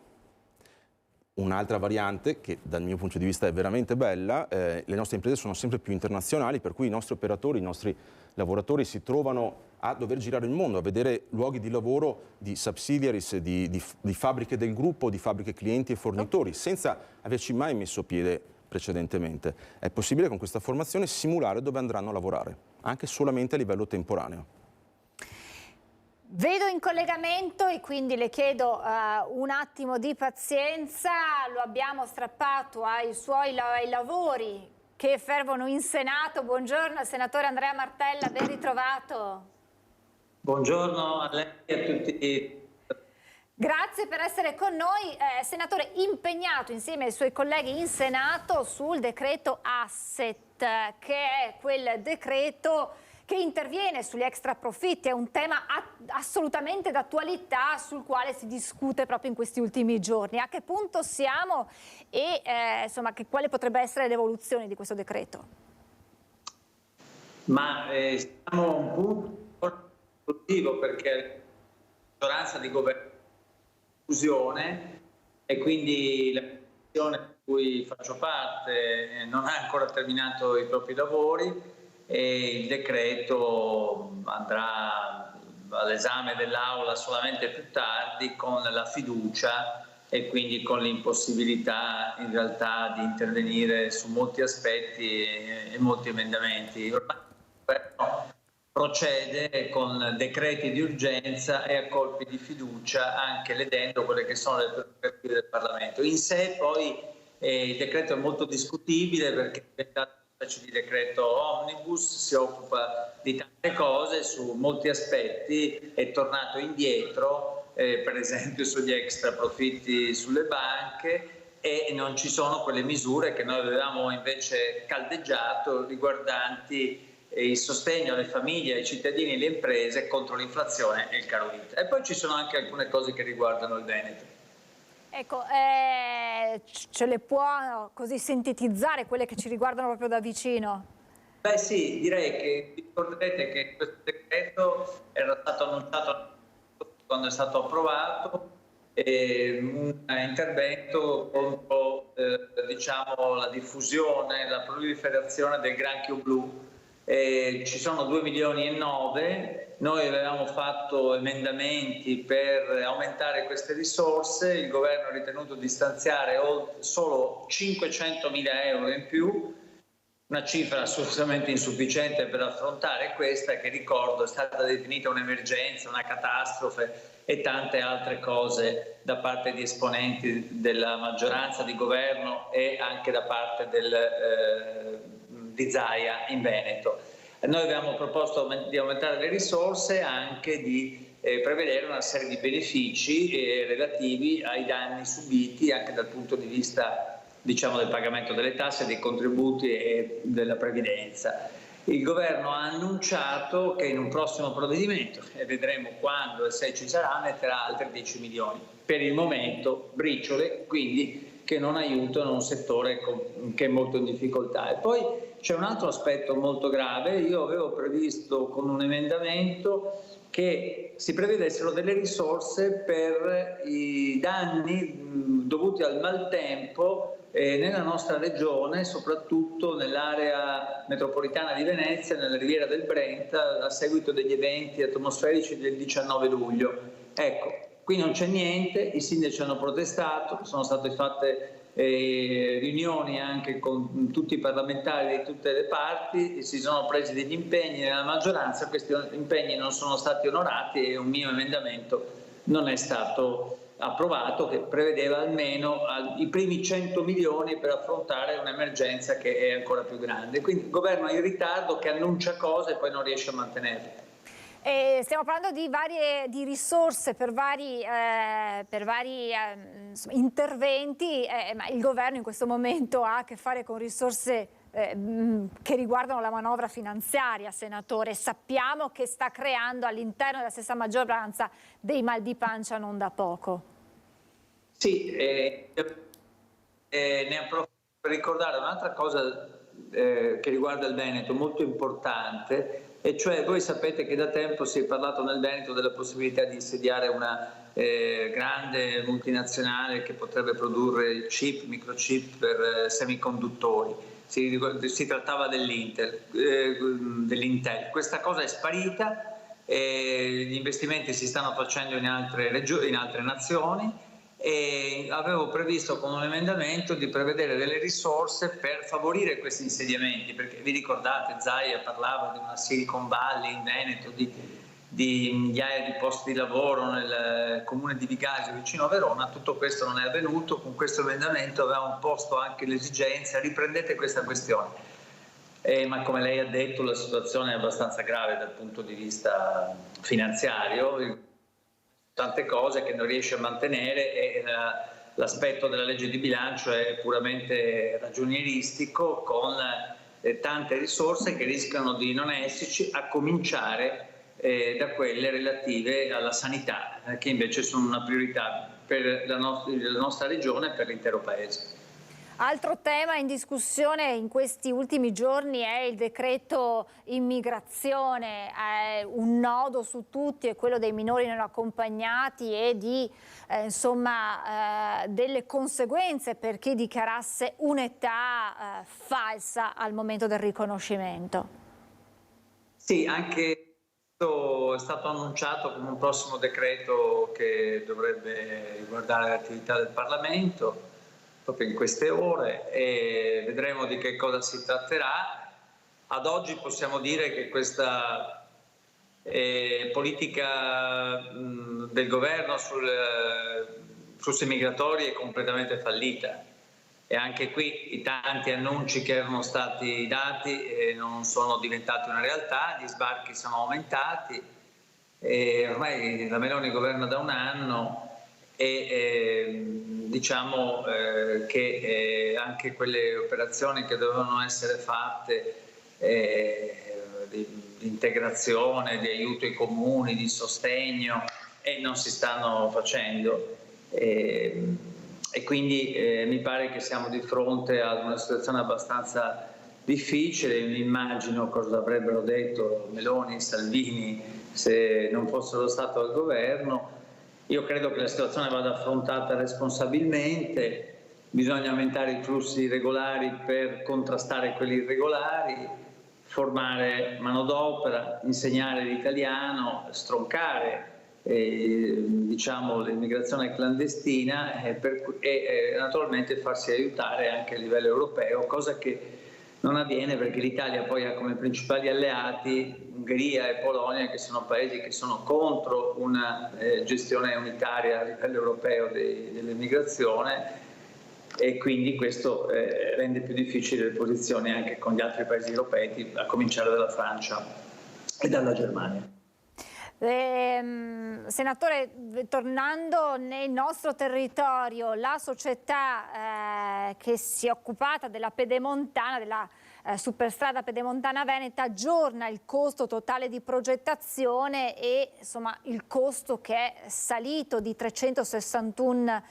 Un'altra variante che dal mio punto di vista è veramente bella, le nostre imprese sono sempre più internazionali, per cui i nostri operatori, i nostri lavoratori si trovano a dover girare il mondo, a vedere luoghi di lavoro di subsidiaries, di fabbriche del gruppo, di fabbriche clienti e fornitori, senza averci mai messo piede precedentemente. È possibile con questa formazione simulare dove andranno a lavorare, anche solamente a livello temporaneo. Vedo in collegamento e quindi le chiedo un attimo di pazienza, lo abbiamo strappato ai lavori che fervono in Senato. Buongiorno al senatore Andrea Martella, ben ritrovato. Buongiorno a lei e a tutti. Grazie per essere con noi. Senatore, impegnato insieme ai suoi colleghi in Senato sul decreto Asset, che è quel decreto che interviene sugli extra profitti. È un tema assolutamente d'attualità sul quale si discute proprio in questi ultimi giorni. A che punto siamo e insomma, quale potrebbe essere l'evoluzione di questo decreto? Ma siamo a un punto produttivo, perché la maggioranza di governo è fusione e quindi la commissione di cui faccio parte non ha ancora terminato i propri lavori e il decreto andrà all'esame dell'Aula solamente più tardi con la fiducia e quindi con l'impossibilità in realtà di intervenire su molti aspetti e molti emendamenti. Ormai il governo procede con decreti di urgenza e a colpi di fiducia, anche ledendo quelle che sono le prerogative del Parlamento. In sé poi il decreto è molto discutibile, perché è diventato una specie di decreto omnibus, si occupa di tante cose, su molti aspetti è tornato indietro, per esempio sugli extra profitti sulle banche, e non ci sono quelle misure che noi avevamo invece caldeggiato riguardanti il sostegno alle famiglie, ai cittadini e alle imprese contro l'inflazione e il caro vita. E poi ci sono anche alcune cose che riguardano il Veneto. Ecco, ce le può così sintetizzare quelle che ci riguardano proprio da vicino? Beh sì, direi che ricorderete che questo decreto era stato annunciato quando è stato approvato, un intervento contro diciamo, la diffusione, la proliferazione del granchio blu. Ci sono 2,9 milioni, noi avevamo fatto emendamenti per aumentare queste risorse, il governo ha ritenuto di stanziare solo 500.000 euro in più, una cifra assolutamente insufficiente per affrontare questa, che ricordo è stata definita un'emergenza, una catastrofe e tante altre cose da parte di esponenti della maggioranza di governo e anche da parte di Zaia in Veneto. Noi abbiamo proposto di aumentare le risorse, anche di prevedere una serie di benefici relativi ai danni subiti anche dal punto di vista, diciamo, del pagamento delle tasse, dei contributi e della previdenza. Il governo ha annunciato che in un prossimo provvedimento, e vedremo quando e se ci sarà, metterà altri 10 milioni. Per il momento briciole, quindi, che non aiutano un settore che è molto in difficoltà. E poi c'è un altro aspetto molto grave. Io avevo previsto con un emendamento che si prevedessero delle risorse per i danni dovuti al maltempo nella nostra regione, soprattutto nell'area metropolitana di Venezia, nella riviera del Brenta, a seguito degli eventi atmosferici del 19 luglio. Ecco, qui non c'è niente, i sindaci hanno protestato, sono state fatte riunioni anche con tutti i parlamentari di tutte le parti, si sono presi degli impegni nella maggioranza, questi impegni non sono stati onorati e un mio emendamento non è stato approvato che prevedeva almeno i primi 100 milioni per affrontare un'emergenza che è ancora più grande. Quindi il governo è in ritardo, che annuncia cose e poi non riesce a mantenerle. Stiamo parlando di risorse per vari interventi, ma il governo in questo momento ha a che fare con risorse che riguardano la manovra finanziaria, senatore. Sappiamo che sta creando all'interno della stessa maggioranza dei mal di pancia non da poco. Sì, ne approfitto per ricordare un'altra cosa che riguarda il Veneto, molto importante, e cioè voi sapete che da tempo si è parlato nel Veneto della possibilità di insediare una grande multinazionale che potrebbe produrre chip, microchip per semiconduttori. Si trattava dell'Intel. Questa cosa è sparita, gli investimenti si stanno facendo in altre nazioni, e avevo previsto con un emendamento di prevedere delle risorse per favorire questi insediamenti, perché vi ricordate, Zaia parlava di una Silicon Valley in Veneto, di migliaia di posti di lavoro nel comune di Vigasio vicino a Verona. Tutto questo non è avvenuto. Con questo emendamento avevamo posto anche l'esigenza: riprendete questa questione, ma come lei ha detto la situazione è abbastanza grave dal punto di vista finanziario, tante cose che non riesce a mantenere, e l'aspetto della legge di bilancio è puramente ragionieristico, con tante risorse che rischiano di non esserci, a cominciare da quelle relative alla sanità, che invece sono una priorità per la nostra regione e per l'intero Paese. Altro tema in discussione in questi ultimi giorni è il decreto immigrazione. Un nodo su tutti è quello dei minori non accompagnati e di delle conseguenze per chi dichiarasse un'età falsa al momento del riconoscimento. Sì, anche questo è stato annunciato come un prossimo decreto che dovrebbe riguardare l'attività del Parlamento proprio in queste ore, e vedremo di che cosa si tratterà. Ad oggi possiamo dire che questa politica del governo sul flussi migratori è completamente fallita, e anche qui i tanti annunci che erano stati dati non sono diventati una realtà. Gli sbarchi sono aumentati, e ormai la Meloni governa da un anno, e diciamo che anche quelle operazioni che dovevano essere fatte di integrazione, di aiuto ai comuni, di sostegno, non si stanno facendo, e quindi mi pare che siamo di fronte ad una situazione abbastanza difficile. Mi immagino cosa avrebbero detto Meloni e Salvini se non fossero stato al governo. Io credo che la situazione vada affrontata responsabilmente. Bisogna aumentare i flussi regolari per contrastare quelli irregolari, formare manodopera, insegnare l'italiano, stroncare l'immigrazione clandestina, e naturalmente farsi aiutare anche a livello europeo, cosa che non avviene perché l'Italia poi ha come principali alleati Ungheria e Polonia, che sono paesi che sono contro una gestione unitaria a livello europeo dell'immigrazione, e quindi questo rende più difficili le posizioni anche con gli altri paesi europei, a cominciare dalla Francia e dalla Germania. Senatore, tornando nel nostro territorio, la società che si è occupata della Pedemontana, della superstrada Pedemontana Veneta, aggiorna il costo totale di progettazione, e insomma il costo che è salito di 361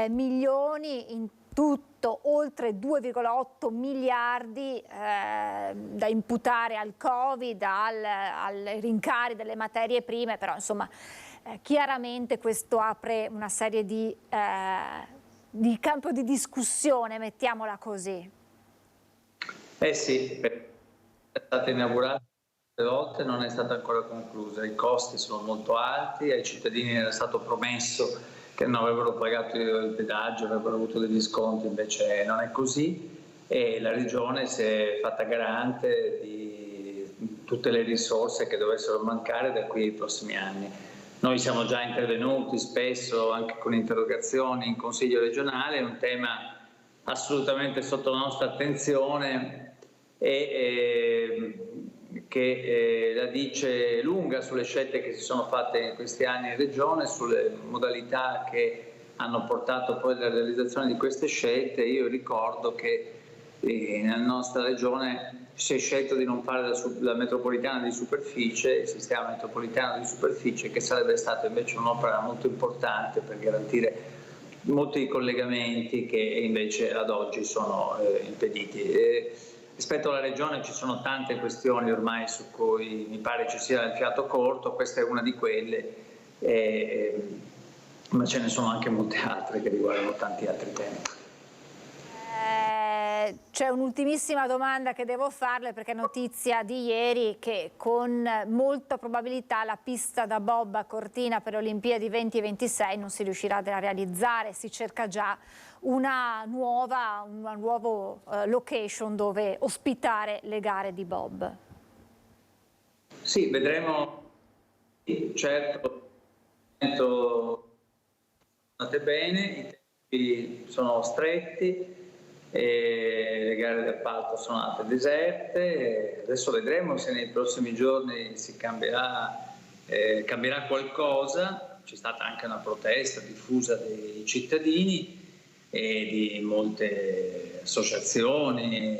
milioni, in tutto oltre 2,8 miliardi da imputare al Covid, ai rincari delle materie prime, però insomma chiaramente questo apre una serie di campo di discussione, mettiamola così. Sì, è stata inaugurata molte volte, non è stata ancora conclusa, i costi sono molto alti, ai cittadini era stato promesso che non avrebbero pagato il pedaggio, avrebbero avuto degli sconti, invece non è così, e la Regione si è fatta garante di tutte le risorse che dovessero mancare da qui ai prossimi anni. Noi siamo già intervenuti spesso anche con interrogazioni in Consiglio regionale, è un tema assolutamente sotto la nostra attenzione e che la dice lunga sulle scelte che si sono fatte in questi anni in Regione, sulle modalità che hanno portato poi alla realizzazione di queste scelte. Io ricordo che nella nostra Regione si è scelto di non fare la metropolitana di superficie, il sistema metropolitano di superficie, che sarebbe stata invece un'opera molto importante per garantire molti collegamenti che invece ad oggi sono impediti. Rispetto alla Regione ci sono tante questioni ormai su cui mi pare ci sia il fiato corto, questa è una di quelle, ma ce ne sono anche molte altre che riguardano tanti altri temi. C'è un'ultimissima domanda che devo farle, perché è notizia di ieri che con molta probabilità la pista da bob a Cortina per le Olimpiadi 2026 non si riuscirà a realizzare. Si cerca già una nuova location dove ospitare le gare di bob. Sì, vedremo. Certo, andate bene, i tempi sono stretti. Le gare d'appalto sono andate deserte, adesso vedremo se nei prossimi giorni si cambierà qualcosa. C'è stata anche una protesta diffusa dei cittadini e di molte associazioni,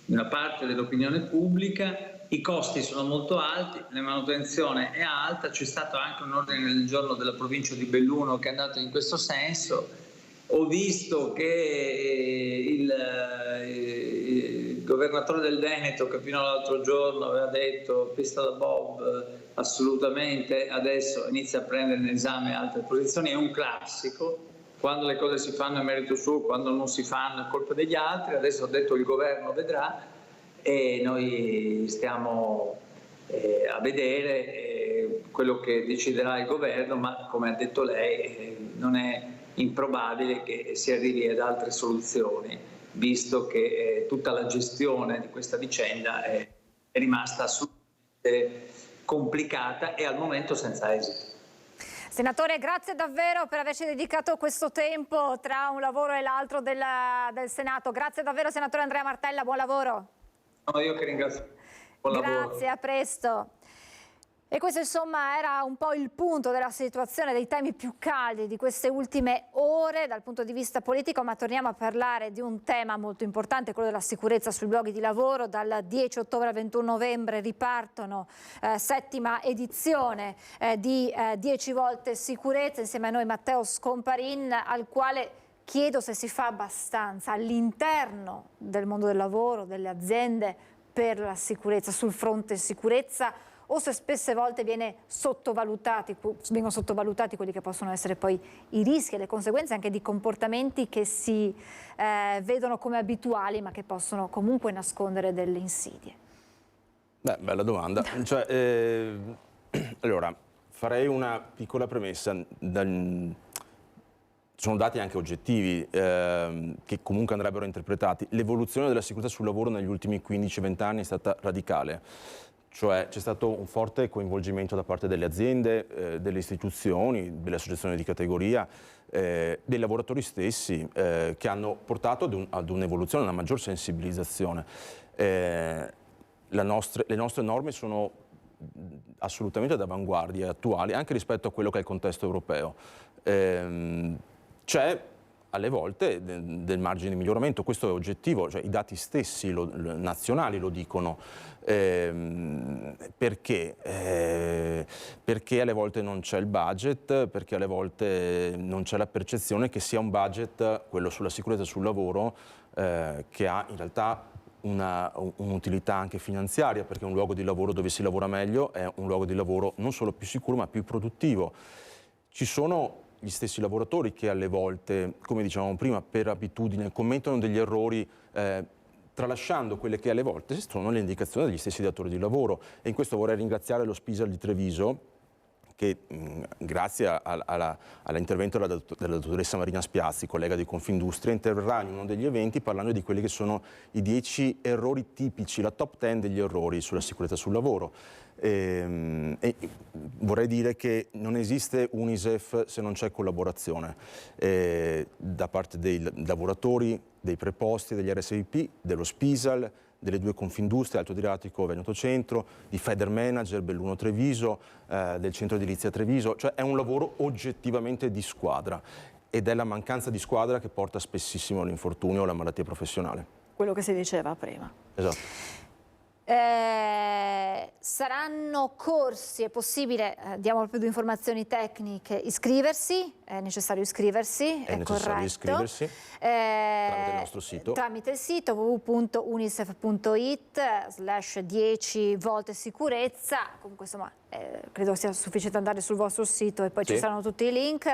di una parte dell'opinione pubblica. I costi sono molto alti, la manutenzione è alta, c'è stato anche un ordine del giorno della provincia di Belluno che è andato in questo senso. Ho visto che il governatore del Veneto, che fino all'altro giorno aveva detto pista da bob assolutamente, adesso inizia a prendere in esame altre posizioni. È un classico, quando le cose si fanno è merito suo, quando non si fanno è colpa degli altri. Adesso ha detto il governo vedrà e noi stiamo a vedere quello che deciderà il governo, ma come ha detto lei non è improbabile che si arrivi ad altre soluzioni, visto che tutta la gestione di questa vicenda è rimasta assolutamente complicata e al momento senza esito. Senatore, grazie davvero per averci dedicato questo tempo tra un lavoro e l'altro del Senato. Grazie davvero, senatore Andrea Martella, buon lavoro. No, io che ringrazio. Buon lavoro. Grazie, a presto. E questo insomma era un po' il punto della situazione, dei temi più caldi di queste ultime ore dal punto di vista politico, ma torniamo a parlare di un tema molto importante, quello della sicurezza sui luoghi di lavoro. Dal 10 ottobre al 21 novembre ripartono settima edizione di 10 volte sicurezza. Insieme a noi Matteo Scomparin, al quale chiedo se si fa abbastanza all'interno del mondo del lavoro, delle aziende, per la sicurezza, sul fronte sicurezza, o se spesse volte vengono sottovalutati quelli che possono essere poi i rischi e le conseguenze anche di comportamenti che si vedono come abituali ma che possono comunque nascondere delle insidie. Beh, bella domanda. Allora, farei una piccola premessa. Sono dati anche oggettivi che comunque andrebbero interpretati. L'evoluzione della sicurezza sul lavoro negli ultimi 15-20 anni è stata radicale. Cioè c'è stato un forte coinvolgimento da parte delle aziende, delle istituzioni, delle associazioni di categoria, dei lavoratori stessi, che hanno portato ad un'evoluzione, una maggior sensibilizzazione. Le nostre norme sono assolutamente d'avanguardia e attuali, anche rispetto a quello che è il contesto europeo. C'è alle volte del margine di miglioramento, questo è oggettivo, cioè i dati stessi nazionali lo dicono. Perché? Perché alle volte non c'è il budget, perché alle volte non c'è la percezione che sia un budget, quello sulla sicurezza sul lavoro, che ha in realtà un'utilità anche finanziaria, perché un luogo di lavoro dove si lavora meglio è un luogo di lavoro non solo più sicuro ma più produttivo. Ci sono gli stessi lavoratori che alle volte, come dicevamo prima, per abitudine commettono degli errori tralasciando quelle che alle volte sono le indicazioni degli stessi datori di lavoro. E in questo vorrei ringraziare lo Spisal di Treviso, che grazie all'intervento della dottoressa Marina Spiazzi, collega di Confindustria, interverrà in uno degli eventi parlando di quelli che sono i 10 errori tipici, la top 10 degli errori sulla sicurezza sul lavoro. E vorrei dire che non esiste Unicef se non c'è collaborazione da parte dei lavoratori, dei preposti, degli RSVP, dello Spisal, delle due Confindustrie, Alto Adriatico Veneto Centro, di Federmanager, Belluno Treviso, del Centro Edilizia Treviso, cioè è un lavoro oggettivamente di squadra ed è la mancanza di squadra che porta spessissimo all'infortunio o alla malattia professionale. Quello che si diceva prima. Esatto. Saranno corsi, è possibile, diamo proprio due informazioni tecniche, iscriversi, è necessario iscriversi, è necessario corretto. iscriversi tramite il nostro sito. Tramite il sito www.unicef.it/10 volte sicurezza, comunque insomma credo sia sufficiente andare sul vostro sito e poi ci saranno tutti i link.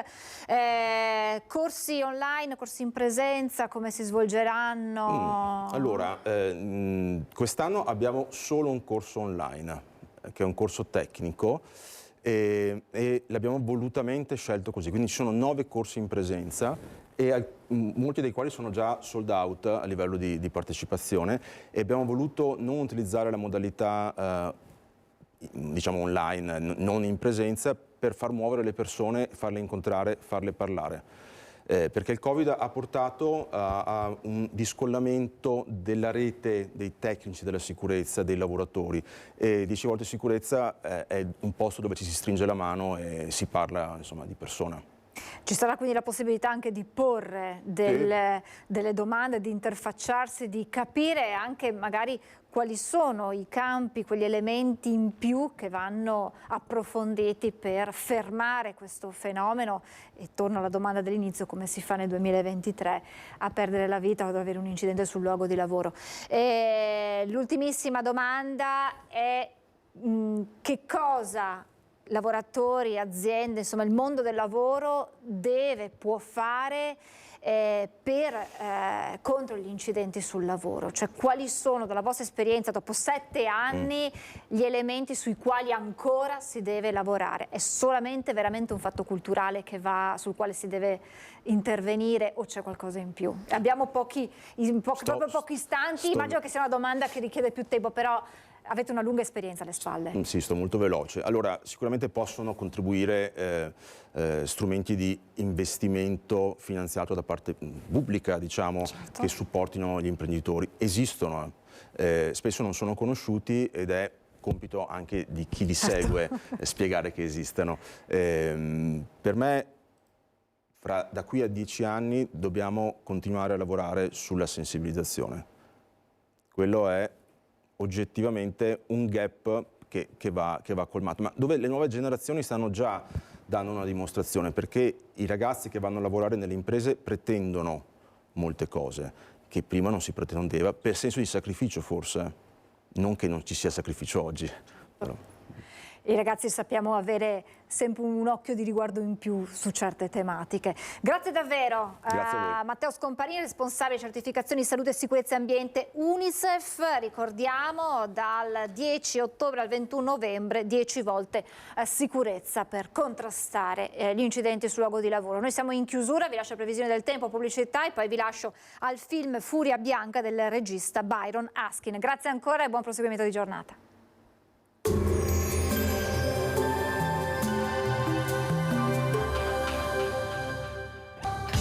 Corsi online, corsi in presenza, come si svolgeranno? Allora, quest'anno abbiamo solo un corso online, che è un corso tecnico, e l'abbiamo volutamente scelto così, quindi ci sono 9 corsi in presenza e molti dei quali sono già sold out a livello di partecipazione e abbiamo voluto non utilizzare la modalità diciamo online, non in presenza, per far muovere le persone, farle incontrare, farle parlare. Perché il Covid ha portato a un discollamento della rete dei tecnici della sicurezza, dei lavoratori, e 10 volte sicurezza è un posto dove ci si stringe la mano e si parla insomma di persona. Ci sarà quindi la possibilità anche di porre delle domande, di interfacciarsi, di capire anche magari quali sono i campi, quegli elementi in più che vanno approfonditi per fermare questo fenomeno. E torno alla domanda dell'inizio: come si fa nel 2023 a perdere la vita o ad avere un incidente sul luogo di lavoro? L'ultimissima domanda è che cosa lavoratori, aziende, insomma il mondo del lavoro può fare contro gli incidenti sul lavoro? Cioè, quali sono, dalla vostra esperienza, dopo 7 anni, gli elementi sui quali ancora si deve lavorare? È solamente veramente un fatto culturale sul quale si deve intervenire, o c'è qualcosa in più? Abbiamo proprio pochi istanti, immagino che sia una domanda che richiede più tempo, però avete una lunga esperienza alle spalle. Sì, sto molto veloce. Allora, sicuramente possono contribuire strumenti di investimento finanziato da parte pubblica, diciamo, che supportino gli imprenditori. Esistono, spesso non sono conosciuti ed è compito anche di chi li segue spiegare che esistono. Per me, da qui a 10 anni dobbiamo continuare a lavorare sulla sensibilizzazione. Quello è oggettivamente un gap che va colmato, ma dove le nuove generazioni stanno già dando una dimostrazione, perché i ragazzi che vanno a lavorare nelle imprese pretendono molte cose che prima non si pretendeva, per senso di sacrificio forse, non che non ci sia sacrificio oggi. Però. I ragazzi sappiamo avere sempre un occhio di riguardo in più su certe tematiche. Grazie davvero a Matteo Scomparini, responsabile certificazioni salute, sicurezza e ambiente Unicef. Ricordiamo, dal 10 ottobre al 21 novembre 10 volte sicurezza per contrastare gli incidenti sul luogo di lavoro. Noi siamo in chiusura, vi lascio la previsione del tempo, pubblicità e poi vi lascio al film Furia Bianca del regista Byron Askin. Grazie ancora e buon proseguimento di giornata.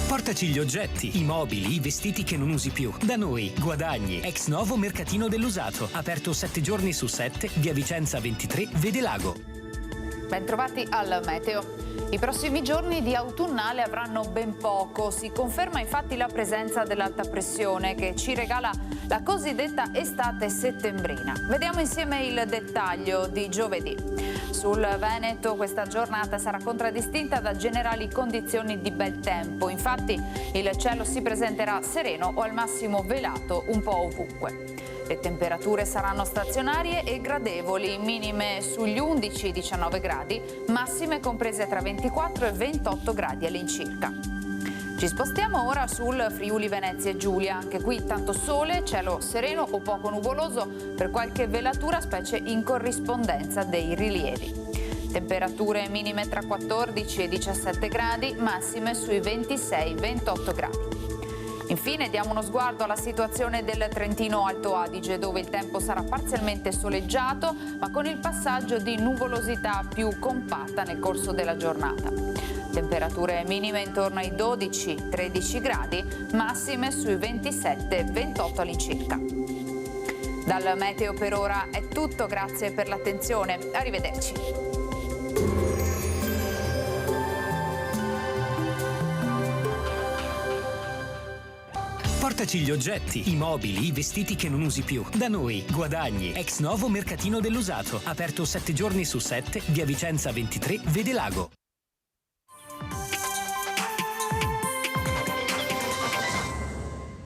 Portaci gli oggetti, i mobili, i vestiti che non usi più. Da noi, guadagni. Ex novo mercatino dell'usato. Aperto 7 giorni su 7, via Vicenza 23, Vede Lago. Bentrovati al meteo. I prossimi giorni di autunnale avranno ben poco. Si conferma infatti la presenza dell'alta pressione che ci regala la cosiddetta estate settembrina. Vediamo insieme il dettaglio di giovedì. Sul Veneto questa giornata sarà contraddistinta da generali condizioni di bel tempo. Infatti il cielo si presenterà sereno o al massimo velato un po' ovunque. Le temperature saranno stazionarie e gradevoli, minime sugli 11-19 gradi, massime comprese tra 24 e 28 gradi all'incirca. Ci spostiamo ora sul Friuli Venezia e Giulia, anche qui tanto sole, cielo sereno o poco nuvoloso per qualche velatura, specie in corrispondenza dei rilievi. Temperature minime tra 14 e 17 gradi, massime sui 26-28 gradi. Infine diamo uno sguardo alla situazione del Trentino Alto Adige, dove il tempo sarà parzialmente soleggiato, ma con il passaggio di nuvolosità più compatta nel corso della giornata. Temperature minime intorno ai 12-13 gradi, massime sui 27-28 all'incirca. Dal meteo per ora è tutto, grazie per l'attenzione, arrivederci. Portaci gli oggetti, i mobili, i vestiti che non usi più. Da noi, Guadagni, ex novo mercatino dell'usato. Aperto 7 giorni su 7, via Vicenza 23, Vede Lago.